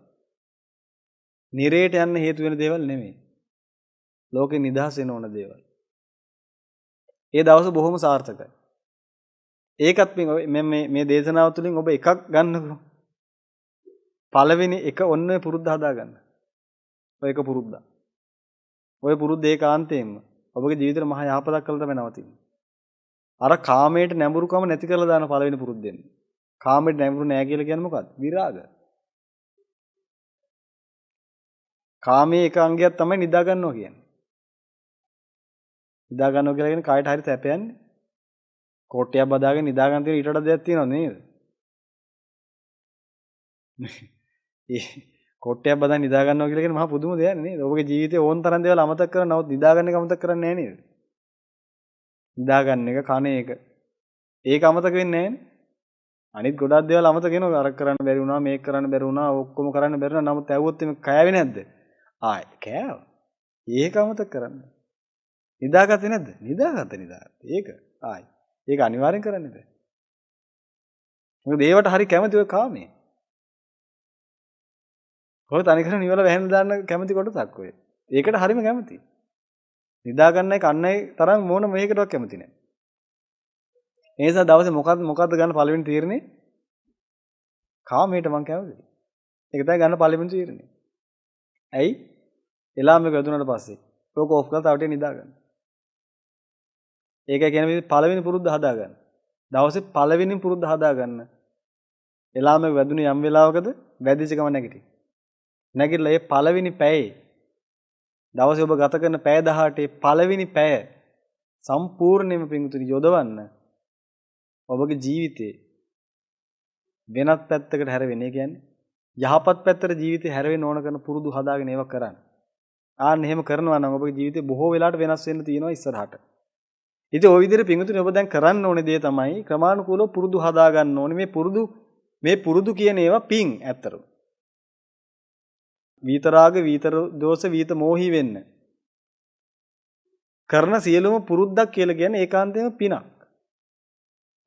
නිරේට යන්න හේතු වෙන දේවල් නෙමෙයි. ලෝකේ නිදහස් වෙන ඕන දේවල්. ඒ දවස බොහොම සාර්ථකයි. ඒකත් මේ දේශනාව තුළින් ඔබ එකක් ගන්නකො. පළවෙනි එක ඔන්න ඔය පුරුද්ද හදාගන්න. ඔය එක පුරුද්ද. ඔය පුරුද්ද ඒකාන්තයෙන්ම ඔබගේ ජීවිතේට මහා යහපතක් කළා තමයි නවතින්නේ. අර කාමයට නැඹුරුකම නැති කරලා දාන පළවෙනි පුරුද්දෙන්. කාමයට නැඹුරු නෑ කියලා කියන්නේ මොකක්ද? විරාග. කාමයේ එක අංගයක් තමයි නිදා ගන්නවා කියන්නේ. නිදා ගන්නවා කියලා කියන්නේ කායට හරි තැපයන්නේ. කොට්ටයක් බදාගෙන නිදා ගන්න තියෙන ඊට වඩා දෙයක් තියෙනවද නේද? ඒ කොට්ටයක් බදාගෙන නිදා ගන්නවා කියලා කියන්නේ මහා පුදුම දෙයක් නේද? ඔබගේ ජීවිතේ ඕන තරම් දේවල් අමතක කරලා නමුත් නිදා ගන්න එක අමතක කරන්නේ නැහැ නේද? නිදා ගන්න එක, කන එක. ඒක අමතක වෙන්නේ නැහැ නේ. අනිත් ගොඩක් දේවල් අමතක වෙනවා. අර කරන්න බැරි වුණා, මේක කරන්න බැරි වුණා, ඔක්කොම කරන්න බැරි වුණා. නමුත් ඇව්වොත් එimhe කෑවේ නැද්ද? ආයි කෑව. ඒක අමතක කරන්න. නිදාගත්තේ නැද්ද? නිදාගත්තා. ඒක ආයි. ඒක අනිවාර්යෙන් කරන්න බෑ. මොකද ඒවට හරි කැමති ඔය කාමයේ. කොහොමද තනිකර නිවල වැහෙන්න දාන්න කැමති කොටසක් ඔය. ඒකට හරිම කැමති. නිදා ගන්නයි කන්නයි තරම් මොන මේකටවත් කැමති නැහැ. ඒ නිසා දවසේ මොකද්ද ගන්න පළවෙනි තීරණේ? කාමයට මං කැමතියි. ඒක තමයි ගන්න පළවෙනි තීරණේ. ඇයි? එලාම් එක වැදුනට පස්සේ ඕක ඔෆ් කරලා තව ටික නිදා ගන්න. ඒකයි කියන්නේ මේ පළවෙනි පුරුද්ද හදා ගන්න. දවසේ පළවෙනි පුරුද්ද හදා ගන්න. එලාම් එක වැදුනේ යම් වෙලාවකද වැදිච්ච ගම නැගිටි. නැගිටලා ඒ පළවෙනි පැයේ දවසේ ඔබ ගත කරන පැය 18 පළවෙනි පැය සම්පූර්ණයෙන්ම පිංගුතුනි යොදවන්න ඔබගේ ජීවිතේ වෙනත් පැත්තකට හැරෙන්නේ. ඒ කියන්නේ යහපත් පැත්තට ජීවිතේ හැරෙන්න ඕන කරන පුරුදු හදාගෙන ඒවා කරන්න. ආන්න එහෙම කරනවා නම් ඔබගේ ජීවිතේ බොහෝ වෙලාවට වෙනස් වෙන්න තියෙනවා ඉස්සරහට. ඉතින් ওই විදිහට පිංගුතුනි ඔබ දැන් කරන්න ඕනේ දේ තමයි ක්‍රමානුකූලව පුරුදු හදා ගන්න ඕනේ. මේ පුරුදු කියන ඒවා පිං ඇත්තටම. විතරාග විතර දෝෂ විත මොහි වෙන්න. කරන සියලුම පුරුද්දක් කියලා කියන්නේ ඒකාන්තයෙන්ම පිනක්.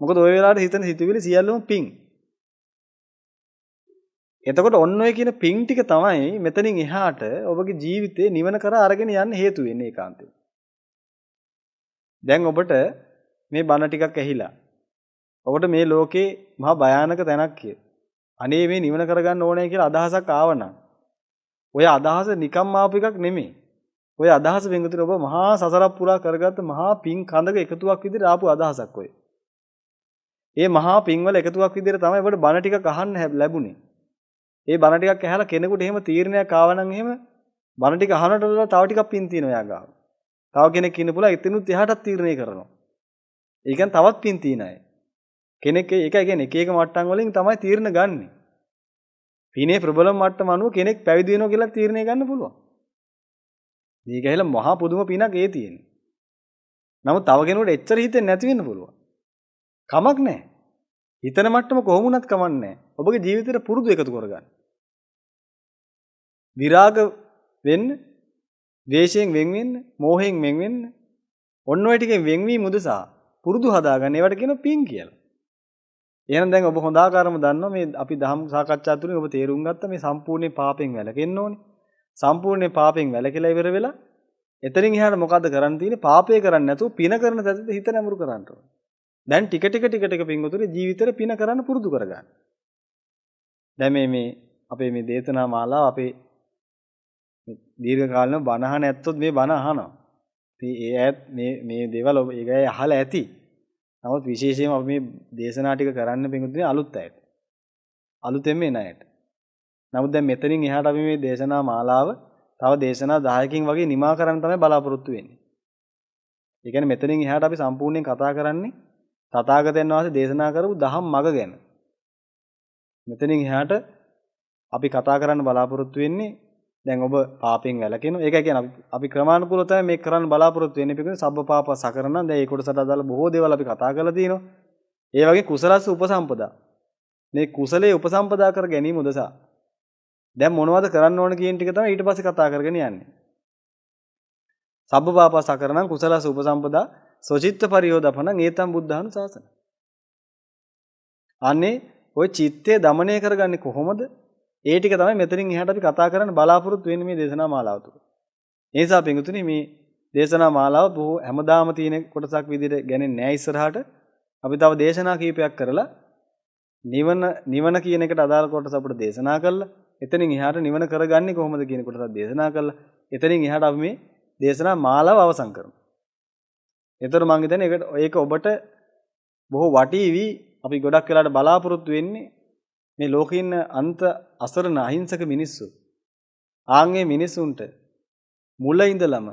මොකද ওই වෙලාවට හිතන හිතවිලි සියල්ලම පිං. එතකොට ඔන්න ඔය කියන පිං ටික තමයි මෙතනින් එහාට ඔබගේ ජීවිතේ නිවන කරා අරගෙන යන්න හේතු වෙන්නේ ඒකාන්තයෙන්. දැන් ඔබට මේ බණ ටිකක් ඇහිලා ඔබට මේ ලෝකේ මහා භයානක තැනක් කිය. අනේ මේ නිවන කරගන්න ඕනේ කියලා අදහසක් ආවනම් ඔය අදහස නිකම් ආපු එකක් නෙමෙයි. ඔය අදහස වෙන්ගතුන ඔබ මහා සසරක් පුරා කරගත්ත මහා පිං කඳක එකතුවක් විදිහට ආපු අදහසක් ඔය. ඒ මහා පිං වල එකතුවක් විදිහට තමයි ඔබට බණ ටිකක් අහන්න ලැබුණේ. ඒ බණ ටිකක් ඇහලා කෙනෙකුට එහෙම තීරණයක් ආවනම් එහෙම බණ ටික අහනට වඩා තව ටිකක් පිං තියෙනවා යා ගාව. තව කෙනෙක් ඉන්න පුළුවන් එතනුත් එහාටත් තීරණය කරනවා. ඒ කියන්නේ තවත් පිං තියන අය. කෙනෙක් ඒකයි කියන්නේ එක එක මට්ටම් වලින් තමයි තීරණ ගන්නෙ. පිනේ ප්‍රබලම මට්ටම අනුව කෙනෙක් පැවිදි වෙනවා කියලා තීරණය ගන්න පුළුවන්. මේක ඇහිලා මහා පුදුම පිනක් ඒ තියෙන්නේ. නමුත් තව කෙනෙකුට එච්චර හිතෙන්නේ නැති වෙන්න පුළුවන්. කමක් නැහැ. හිතන මට්ටම කොහොම වුණත් කමක් නැහැ. ඔබගේ ජීවිතේට පුරුදු එකතු කරගන්න. විරාග වෙන්න, ද්වේෂයෙන් වෙන් වෙන්න, මෝහයෙන් වෙන් වෙන්න. ඔන්න ඔය ටිකෙන් වෙන්වීම උදෙසා පුරුදු හදාගන්න. ඒවට කියනවා පින් කියලා. එහෙනම් දැන් ඔබ හොඳ ආකාරම දන්නවා මේ අපි ධම්ම සාකච්ඡා තුලින් ඔබ තේරුම් ගත්ත මේ සම්පූර්ණ පාපෙන් වැළකෙන්න ඕනේ. සම්පූර්ණ පාපෙන් වැළකීලා ඉවර වෙලා එතනින් එහාට මොකද්ද කරන්න තියෙන්නේ? පාපය කරන්නේ නැතුව පින කරන තැනට හිත නැඹුරු කරන්න ඕනේ. දැන් ටික ටික පින්වතුනි ජීවිතේ පින කරන්න පුරුදු කරගන්න. දැන් මේ අපේ මේ දේශනා මාලාව අපේ දීර්ඝ කාලෙම බණ අහන ඇත්තොත් මේ බණ අහනවා. ඉතින් ඒ ඇත් මේ දේවල් ඔබ ඒක අහලා ඇති. නමුත් විශේෂයෙන්ම අපි මේ දේශනා ටික කරන්න පින්වතුනි අලුත් අයට. අලුතෙන්ම එන අයට. නමුත් දැන් මෙතනින් එහාට අපි මේ දේශනා මාලාව තව දේශනා 10කින් වගේ නිමා කරන්න තමයි බලාපොරොත්තු වෙන්නේ. ඒ කියන්නේ මෙතනින් එහාට අපි සම්පූර්ණයෙන් කතා කරන්නේ තථාගතයන් වහන්සේ දේශනා කරපු දහම් මඟ ගැන. මෙතනින් එහාට අපි කතා කරන්න බලාපොරොත්තු වෙන්නේ දැන් ඔබ පාපෙන් වැළකෙනවා. ඒකයි කියන්නේ අපි ක්‍රමානුකූලව තමයි මේක කරන්න බලාපොරොත්තු වෙන්නේ. පිටින් සබ්බපාප සකරණ දැන් ඒ කොටසට අදාළ බොහෝ දේවල් අපි කතා කරලා තියෙනවා. ඒ වගේ කුසලස්ස උපසම්පදා. මේ කුසලයේ උපසම්පදා කර ගැනීම උදෙසා දැන් මොනවද කරන්න ඕන කියන ටික තමයි ඊට පස්සේ කතා කරගෙන යන්නේ. සබ්බපාප සකරණ කුසලස්ස උපසම්පදා සොචිත්ත පරියෝදපණ ඒතම් බුද්ධානුශාසන. අනේ ওই චිත්තය দমনය කරගන්නේ කොහොමද? ඒ ටික තමයි මෙතනින් එහාට අපි කතා කරන්න බලාපොරොත්තු වෙන්නේ මේ දේශනා මාලාව තුළ. ඒ නිසා පින්වතුනි මේ දේශනා මාලාව බොහෝ හැමදාම තියෙන කොටසක් විදිහට ගන්නේ නැහැ ඉස්සරහට. අපි තව දේශනා කීපයක් කරලා නිවන කියන එකට අදාළ කොටස අපිට දේශනා කළා. එතනින් එහාට නිවන කරගන්නේ කොහොමද කියන කොටස දේශනා කළා. එතනින් එහාට අපි මේ දේශනා මාලාව අවසන් කරමු. ඒතර මම හිතන්නේ ඒක ඔබට බොහෝ වටීවි. අපි ගොඩක් වෙලාට බලාපොරොත්තු වෙන්නේ මේ ලෝකේ ඉන්න අන්ත අසරණ අහිංසක මිනිස්සු. ආන්ගේ මිනිසුන්ට මුල ඉඳලම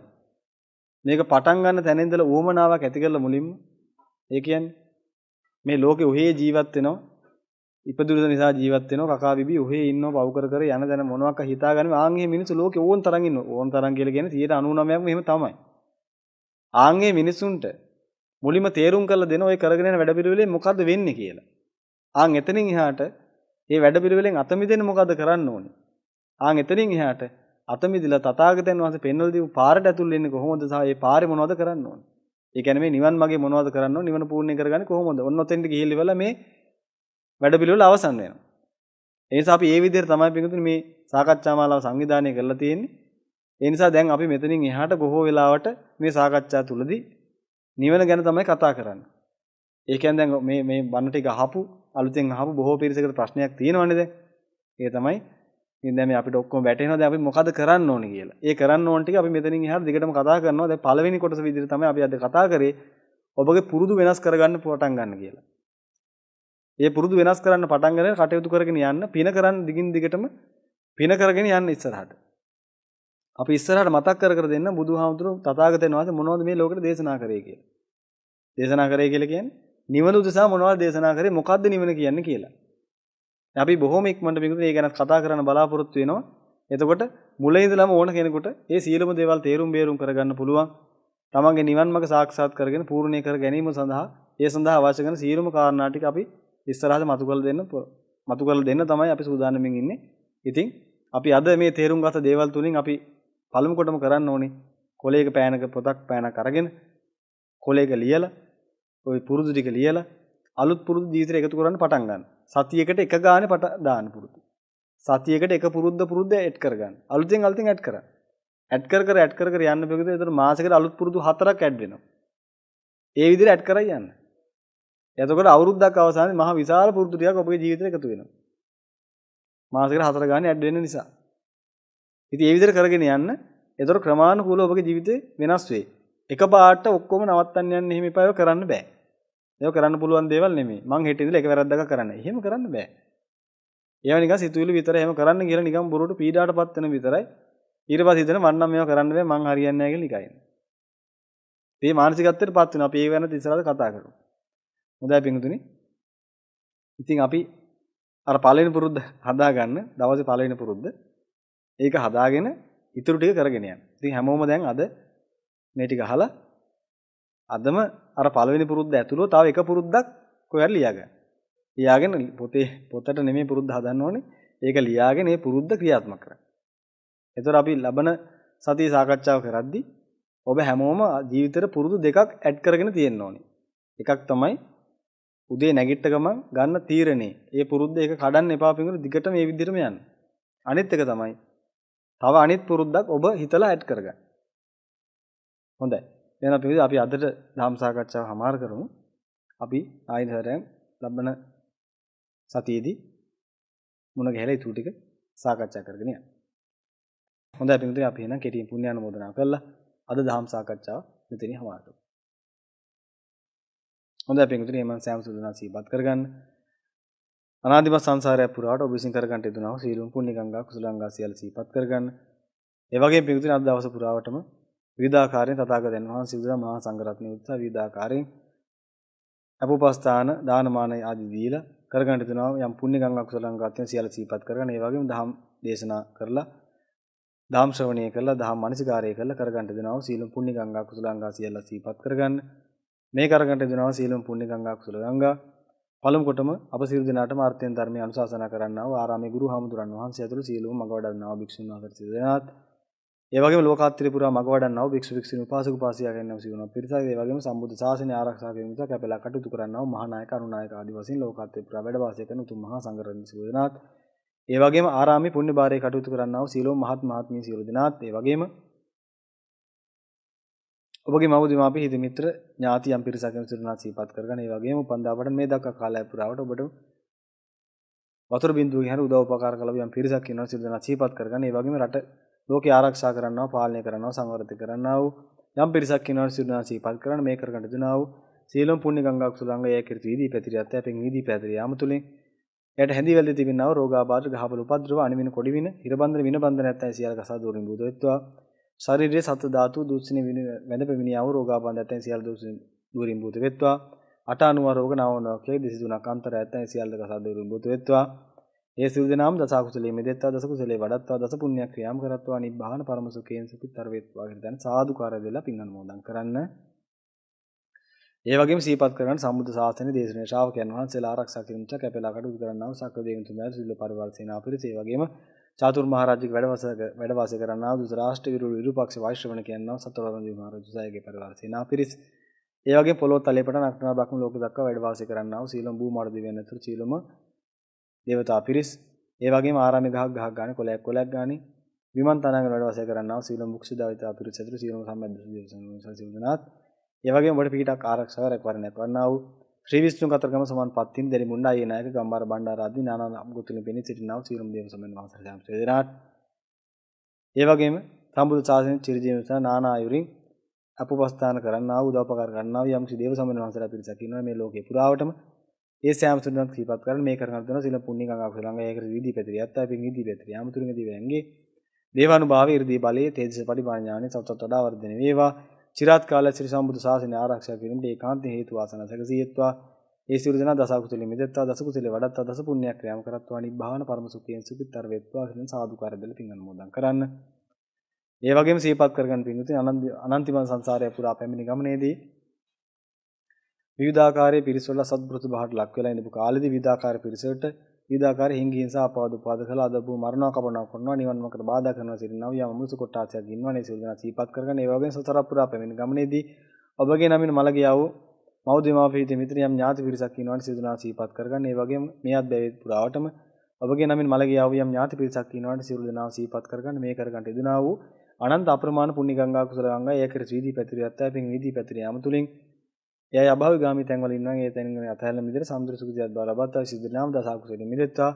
මේක පටන් ගන්න තැන ඉඳලා උවමනාවක් ඇති කරලා මුලින්ම ඒ කියන්නේ මේ ලෝකේ ඔහේ ජීවත් වෙනවා. ඉපදුන නිසා ජීවත් වෙනවා. කකා බිබී ඔහේ ඉන්නවා. පව් කර යන දැන මොනවාක් හිතාගන්නේ ආන්ගේ මිනිස්සු ලෝකේ ඕන් තරම් ඉන්නවා. ඕන් තරම් කියලා කියන්නේ 99%ක්ම එහෙම තමයි. ආන්ගේ මිනිසුන්ට මුලින්ම තේරුම් කරලා දෙන ඔය කරගෙන යන වැඩපිළිවෙලෙන් මොකද්ද වෙන්නේ කියලා. ආන් එතනින් එහාට මේ වැඩපිළිවෙලෙන් අත මිදෙන්න මොකද්ද කරන්න ඕනේ? ආන් එතනින් එහාට අත මිදලා තථාගතයන් වහන්සේ පෙන්වලා දීපු පාරට ඇතුල් වෙන්නේ කොහොමද සහ ඒ පාරේ මොනවද කරන්න ඕනේ? ඒ කියන්නේ මේ නිවන් මාගේ මොනවද කරන්න ඕනේ? නිවන පූර්ණ කරගන්නේ කොහොමද? ඔන්න ඔතෙන්ට ගිහිල්ලා මේ වැඩපිළිවෙල අවසන් වෙනවා. ඒ නිසා අපි මේ විදිහට තමයි පිටුතුනේ මේ සාකච්ඡා මාලාව සංවිධානය කරලා තියෙන්නේ. ඒ නිසා දැන් අපි මෙතනින් එහාට බොහෝ වෙලාවට මේ සාකච්ඡා තුලදී නිවන ගැන තමයි කතා කරන්නේ. ඒ කියන්නේ දැන් මේ බණ ටික අහපු අලුතෙන් අහපු බොහෝ පිරිසකට ප්‍රශ්නයක් තියෙනවනේ දැන්. ඒ තමයි ඉතින් දැන් මේ අපිට ඔක්කොම වැටෙනවා දැන් අපි මොකද කරන්න ඕනේ කියලා. ඒ කරන්න ඕන ටික අපි මෙතනින් එහාට දිගටම කතා කරනවා. දැන් පළවෙනි කොටස විදිහට තමයි අපි අද කතා කරේ ඔබගේ පුරුදු වෙනස් කරගන්න පටන් ගන්න කියලා. ඒ පුරුදු වෙනස් කරන්න පටන් ගන්න කටයුතු කරගෙන යන්න පින කරන්න දිගින් දිගටම පින කරගෙන යන්න ඉස්සරහට. අපි ඉස්සරහට මතක් කර දෙන්න බුදුහාමුදුරුවෝ තථාගතයන් වහන්සේ මොනවද මේ ලෝකෙට දේශනා කරේ කියලා. දේශනා කරේ කියලා කියන්නේ නිවන උදෙසා මොනවද දේශනා කරේ මොකද්ද නිවන කියන්නේ කියලා. අපි බොහොම ඉක්මනට මේක ගැන කතා කරන්න බලාපොරොත්තු වෙනවා. එතකොට මුල ඉඳලම ඕන කෙනෙකුට මේ සියලුම දේවල් තේරුම් බේරුම් කරගන්න පුළුවන්. තමන්ගේ නිවන් මාර්ග සාක්ෂාත් කරගෙන පූර්ණේ කර ගැනීම සඳහා ඒ සඳහා අවශ්‍ය කරන සියලුම කාරණා ටික අපි ඉස්සරහට මතු කරලා දෙන්න තමයි අපි සූදානම්ින් ඉන්නේ. ඉතින් අපි අද මේ තේරුම් ගත දේවල් තුලින් අපි පළමු කොටම කරන්න ඕනේ කොලේක පෑනක පොතක් පෑනක් අරගෙන කොලේක ලියලා ওই පුරුදු ටික ලියලා අලුත් පුරුදු ජීවිතේ එකතු කරන්න පටන් ගන්න. සතියකට එක ගානේ දාන්න පුරුදු. සතියකට එක පුරුද්ද ඇඩ් කරගන්න. අලුතෙන් ඇඩ් කරන්න. ඇඩ් කර යන්න බෙගද ඒතර මාසෙකට අලුත් පුරුදු 4ක් ඇඩ් වෙනවා. ඒ විදිහට ඇඩ් කරයි යන්න. එතකොට අවුරුද්දක් අවසානයේ මහ විශාල පුරුදු ටිකක් ඔබගේ ජීවිතේට එකතු වෙනවා. මාසෙකට 4 ගානේ ඇඩ් වෙන නිසා. ඉතින් ඒ විදිහට කරගෙන යන්න. ඒතර ක්‍රමානුකූලව ඔබගේ ජීවිතේ වෙනස් වෙයි. එකපාරට ඔක්කොම නවත්තන්න යන්න එහෙම එපා කරන්න බෑ. ඒක කරන්න පුළුවන් දේවල් නෙමෙයි. මං හෙට ඉඳලා එක වැරද්දක් කරන්න. එහෙම කරන්න බෑ. ඒවා නිකන් සිතුවිලි විතරයි එහෙම කරන්න කියලා නිකන් බොරුවට පීඩාවටපත් වෙන විතරයි. ඊට පස්සේ හිතන මන් නම් මේවා කරන්න බෑ මං හරියන්නේ නැහැ කියලා නිකන්. මේ මානසිකත්වයටපත් වෙනවා. අපි ඒ වෙනත් ඉස්සරහට කතා කරමු. හොඳයි පින්තුනි. ඉතින් අපි අර පළවෙනි පුරුද්ද හදාගන්න දවසේ පළවෙනි පුරුද්ද ඒක හදාගෙන ඉතුරු ටික කරගෙන යන්න. ඉතින් හැමෝම දැන් අද මේ ටික අහලා අදම අර පළවෙනි පුරුද්ද ඇතුළු තව එක පුරුද්දක් කොහේ හරි ලියාගන්න. ලියාගෙන පොතට නෙමෙයි පුරුද්ද හදන්න ඕනේ. ඒක ලියාගෙන මේ පුරුද්ද ක්‍රියාත්මක කරන්න. එතකොට අපි ලබන සතිය සාකච්ඡාව කරද්දී ඔබ හැමෝම ජීවිතේට පුරුදු දෙකක් ඇඩ් කරගෙන තියෙන්න ඕනේ. එකක් තමයි උදේ නැගිට ගමන් ගන්න තීරණේ. ඒ පුරුද්ද ඒක කඩන්න එපා පිටුන දිගට මේ විදිහටම යන්න. අනිත් එක තමයි තව අනිත් පුරුද්දක් ඔබ හිතලා ඇඩ් කරගන්න. හොඳයි. එහෙනම් අපි අදට ධම්ම සාකච්ඡාව හමාර කරමු. අපි ආයෙත් ලබන සතියේදී මුණ ගැහිලා ඊටු ටික සාකච්ඡා කරගෙන යන්න. හොඳයි පිටුනේ අපි එහෙනම් කෙටියෙන් පුණ්‍ය ආනුමෝදනා කරලා අද ධම්ම සාකච්ඡාව මෙතනින් හමාර කරමු. හොඳයි පිටුනේ මම සෑම සුදුනා සීපත් කරගන්න. අනාදිමත් සංසාරය පුරාට ඔබ විසින් කරගන්න යෙදුණා වූ සීලුම් පුණ්‍ය ගංගා කුසල ගංගා සියල්ල සීපත් කරගන්න. ඒ වගේම පිටුනේ අද දවස පුරාවටම විවිධාකාරයෙන් තථාගතයන් වහන්සේ උදා මහා සංඝරත්නය උත්සාහ විවිධාකාරයෙන් අපෝපස්ථාන දානමාන ආදී දීලා කරගන්න දෙනවා යම් පුණ්‍ය ගංගා කුසල ගංගා සියල්ල සීපත් කරගෙන ඒ වගේම දහම් දේශනා කරලා දහම් ශ්‍රවණය කරලා දහම් මනසිකාරය කරලා කරගන්න දෙනවා සීලම් පුණ්‍ය ගංගා කුසල ගංගා සියල්ල සීපත් කරගන්න මේ කරගන්න දෙනවා සීලම් පුණ්‍ය ගංගා කුසල ගංගා පළමු කොටම අප සියලු දෙනාටම අර්ථයෙන් ධර්මයේ අනුශාසනා කරන්නා වූ ආරාමයේ ගුරු හාමුදුරන් වහන්සේ ඇතුළු සියලුම මඟ වඩන්නා වූ භික්ෂුන් වහන්සේ සියලු දෙනාත් ඒ වගේම ලෝකාත්‍රි පුරා මඟ වඩන්නා වූ භික්ෂු භික්ෂුණී උපාසක උපාසිකා ගැනීම සිවුණා පිරිසක් ඒ වගේම සම්බුද්ධ ශාසනය ආරක්ෂා කිරීම නිසා කැපලා කටයුතු කරන්නා වූ මහා නායක අනුනායක ආදී වශයෙන් ලෝකාත්‍රි පුරා වැඩ වාසය කරන උතුම් මහා සංඝරත්නය සියලු දෙනාත් ඒ වගේම ආරාමයේ පුණ්‍ය භාරයේ කටයුතු කරන්නා වූ සියලුම මහත් මහත්මී සියලු දෙනාත් ඒ වගේම ඔබගේ මව් දිමාපි හිත මිත්‍ර ඥාති යම් පිරිසක් වෙන සිරුනා සීපත් කරගෙන ඒ වගේම උපන්දාපට මේ දක්වා කාලය පුරාවට ඔබට වතුර බින්දුවකින් හරි උදව් උපකාර කළ යම් පිරිසක් ඉන්නවා සියලු දෙනා සිහිපත් කරගන්න. ඒ වගේම රට ලෝකේ ආරක්ෂා කරනවා, පාලනය කරනවා, සංවර්ධනය කරනවා වූ යම් පිරිසක් ඉන්නවා සියලු දෙනා සිහිපත් කරගන්න. මේ කරගන්න දුනා වූ සීලම් පුණ්‍ය ගංගා කුසල ගංගා ඒකිරිත වීදී පැතිරියත් අපෙන් වීදී පැතිරිය යාම තුලින් එයට හැඳි වැල්දී තිබෙනා වූ රෝගාබාධ ගහපල උපද්‍රව අනිමින කොඩිවින හිරබන්ධන වින බන්ධන නැත්නම් සියල්ල කසා දූරින් බුදු වෙත්වා. ශරීරයේ සත්ත්ව ධාතු දුස්සන වැඳ පෙමිනියා වූ රෝගාබාධ නැත්නම් සියල්ල දූරින් බුදු වෙත්වා. 890 රෝග 99 කියලා 23ක් අන්තර නැත්නම් සියල්ල කසා දූරින් බුදු වෙත්වා. ඒ සිල් දනාම දස කුසලයේ මෙදෙත්වා දස කුසලයේ වඩත්වා දස පුණ්‍ය ක්‍රියාම් කරත්වා නිබ්බාන පරම සුඛයෙන් සුඛිතර වෙත්වා කියලා දැන් සාදුකාරය දෙලා පින් අනුමෝදන් කරන්න. ඒ වගේම සීපත් කරගන්න සම්බුද්ධ ශාසනයේ දේශනේ ශ්‍රාවකයන් වහන්සේලා ආරක්ෂා කිරීමට කැපෙලා කටයුතු කරන්නා වූ සක්‍ර දේවතුන් තුමා සිල්ල පරිවාර සේනාව පිරිස ඒ වගේම චාතුරු මහරජික වැඩවාසය කරන්නා වූ ධෘතරාෂ්ට්‍ර විරූපාක්ෂ වෛශ්‍රවණ කියනවා සතරවරන් දී මහරජුසායගේ පරිවාර සේනාව පිරිස ඒ වගේම පොළොව තලයේ පටන් අක්‍රම බ්‍රහ්ම ලෝක දක්වා වැඩවාසය කරන්නා වූ සීලම් භූමාර දිව්‍යයන් අතර සීලම දේවතා පිරිස ඒ වගේම ආරාමයේ ගහක් ගානේ කොලයක් ගානේ විමන්තනාගෙන වැඩවාසය කරන්නා වූ සීලම් මුක්ෂ දාවිතා පිරිස අතර සීලම සම්බන්ධ දේවසංසසිවුනාත් ඒ වගේම වඩ පිටක් ආරක්ෂාව රැකවරණයක් වන්නා වූ ශ්‍රී විෂ්ණු කතරගම සමන් පත්තින් දෙලි මුණ්ඩා ආයේ නායක ගම්බාර බණ්ඩාර ආදී නානා අමුතුලින් පෙනී සිටිනා වූ සීලම් දේව සමන් වහන්සේලා සෑම දෙනාට ඒ වගේම සම්බුදු සාසනයේ චිරජීවන නානා ආයුරින් අපවස්ථාන කරන්නා වූ උදව්පකාර කරන්නා වූ යම්කිසි දේව සමන් වහන්සේලා පිරිසක් ඉන්නවා මේ ලෝකේ පුරාවටම ඒ සෑම තුනක් සිහිපත් කරගෙන මේ කරන දෙන සීල පුණ්‍ය ගංගා කුසල ගංගා ඒකට විදී පැතිරියත් අපින් විදී පැතිරිය අමුතුලින් දිවයන්ගේ දේවානුභාවයේ ඉර්ධී බලයේ තේජස පරිඥාණය සවතත් වඩා වර්ධනය වේවා චිරාත් කාලය ශ්‍රී සම්බුදු සාසනය ආරක්ෂා කිරීමට ඒකාන්ත හේතු වාසනා සැකසීයත්වා ඒ සියලු දෙනා දස කුසලෙ මිදෙත්වා දස කුසලෙ වඩත්වා දස පුණ්‍ය ක්‍රියාම් කරත්වා නිබ්බාන පරම සුඛයෙන් සුඛිතර වෙත්වා කියන සාදුකාරය දෙල පින් අනුමෝදන් කරන්න. ඒ වගේම සිහිපත් කරගන්න පින්විතේ අනන්තිම සංසාරය පුරා පැමිණි ගමනේදී විවිධාකාරයේ පිරිසවල සත්පුරුෂ භාවයට ලක් වෙලා ඉඳපු කාලෙදී විවිධාකාර පිරිසකට විවිධාකාර හිංගිහිංසා අපවාද උපාද කළා අදපු මරණා කපනවා කරනවා නිවන් මාර්ගකට බාධා කරනවා සිටිනවා යම් මුසු කොටාසයක් ඉන්නවා නේ සියලු දෙනා සිහිපත් කරගන්න ඒ වගේම සතර පුරා පැමිණි ගමනේදී ඔබගේ නමින් මල ගියා වූ මෞදේමාපීති මිත්‍ර යම් ඥාති පිරිසක් ඉන්නවා නේ සියලු දෙනා සිහිපත් කරගන්න ඒ වගේම මේ අධ්‍යය පුරාවටම ඔබගේ නමින් මල ගියා වූ යම් ඥාති පිරිසක් ඉන්නවා නේ සියලු දෙනා සිහිපත් කරගන්න මේ කරගන්න යදුනා වූ අනන්ත අප්‍රමාණ පුණ්‍ය ගංගා කුසල ගංගා ඒකේ සීදී පැතිරියත් අපින් වීදී පැතිරිය යමතුලින් එයයි අභාවිගාමී තැන්වල ඉන්නවා ඒ තැන්වල අතහැරලා මිදෙර සම්දුර සුඛිතයත් බව ලබත්තා සිද්ධ නාම දස කුසලෙ මිදෙත්තා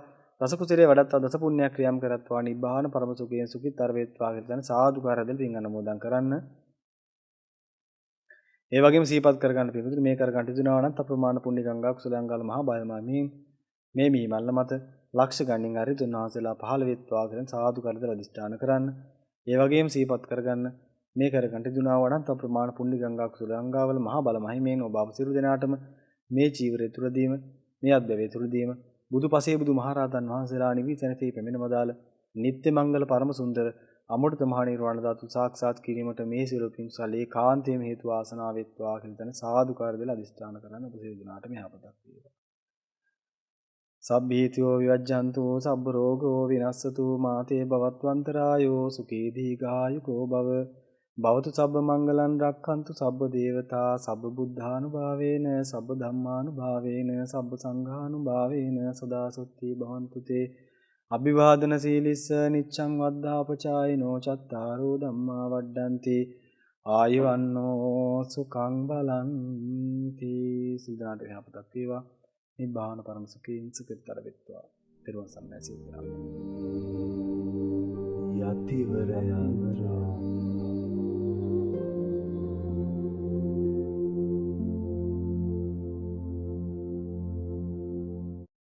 දස කුසලයේ වඩත්තා දස පුණ්‍ය ක්‍රියාම් කරත්වා නිබ්බාන පරම සුඛයෙන් සුඛිතර වේත්වා කියලා දැන් සාදුකාර දෙල් පින් අනුමෝදන් කරන්න. ඒ වගේම සීපත් කරගන්න පිළිතුරු මේ කරගන්න යුතුනවා නම් අප්‍රමාණ පුණ්‍ය ගංගා කුසල ගංගාල මහා බයමාමී මේ මීමල්ල මත ලක්ෂ ගණනින් හරි තුන්වහන්සේලා පහළ වෙත්වා කියලා සාදුකාර දෙල් අදිෂ්ඨාන කරන්න. ඒ වගේම සීපත් කරගන්න මේ කරගන්න යුතුනවා නම් අප්‍රමාණ පුණ්‍ය ගංගා කුසල ගංගාවල මහා බල මහිමෙන් ඔබ අප සියලු දෙනාටම මේ චීවරය තුලදීම මේ අද්භවයේ තුලදීම බුදුපසේ බුදු මහරහතන් වහන්සේලා නිවිසනතේ පැමිණ මදාල නිත්‍ය මංගල පරම සුන්දර අමෘත මහ නිර්වාණ ධාතු සාක්ෂාත් කිරීමට මේ සියලු පින්සලේ කාන්තේම හේතු වාසනාව වෙත්වා කියලා තන සාදුකාර දෙල අදිස්ථාන කරන්න ඔබ සියලු දෙනාටම යහපතක් වේවා. සබ්බීතියෝ විවජ්ජන්තු සබ්බ රෝගෝ විනස්සතු මාතේ භවත්වන්තරායෝ සුඛී දීඝායුකෝ භව භවතු සබ්බ මංගලං රක්ඛන්තු සබ්බ දේවතා සබ්බ බුද්ධානුභාවේන සබ්බ ධම්මානුභාවේන සබ්බ සංඝානුභාවේන සදා සොත්ති භවන්තු තේ අභිවාදන සීලිස්ස නිච්ඡං වද්ධාපචායිනෝ චත්තාරෝ ධම්මා වඩ්ඩಂತಿ ආයුවන්නෝ සුඛං බලන්ති සිතාට යහපතක් වේවා නිබ්බාන පරම සුඛයෙන් සුඛතර වෙත්වා පෙරවන් සම්මැසී යතිවර යන්ත්‍රා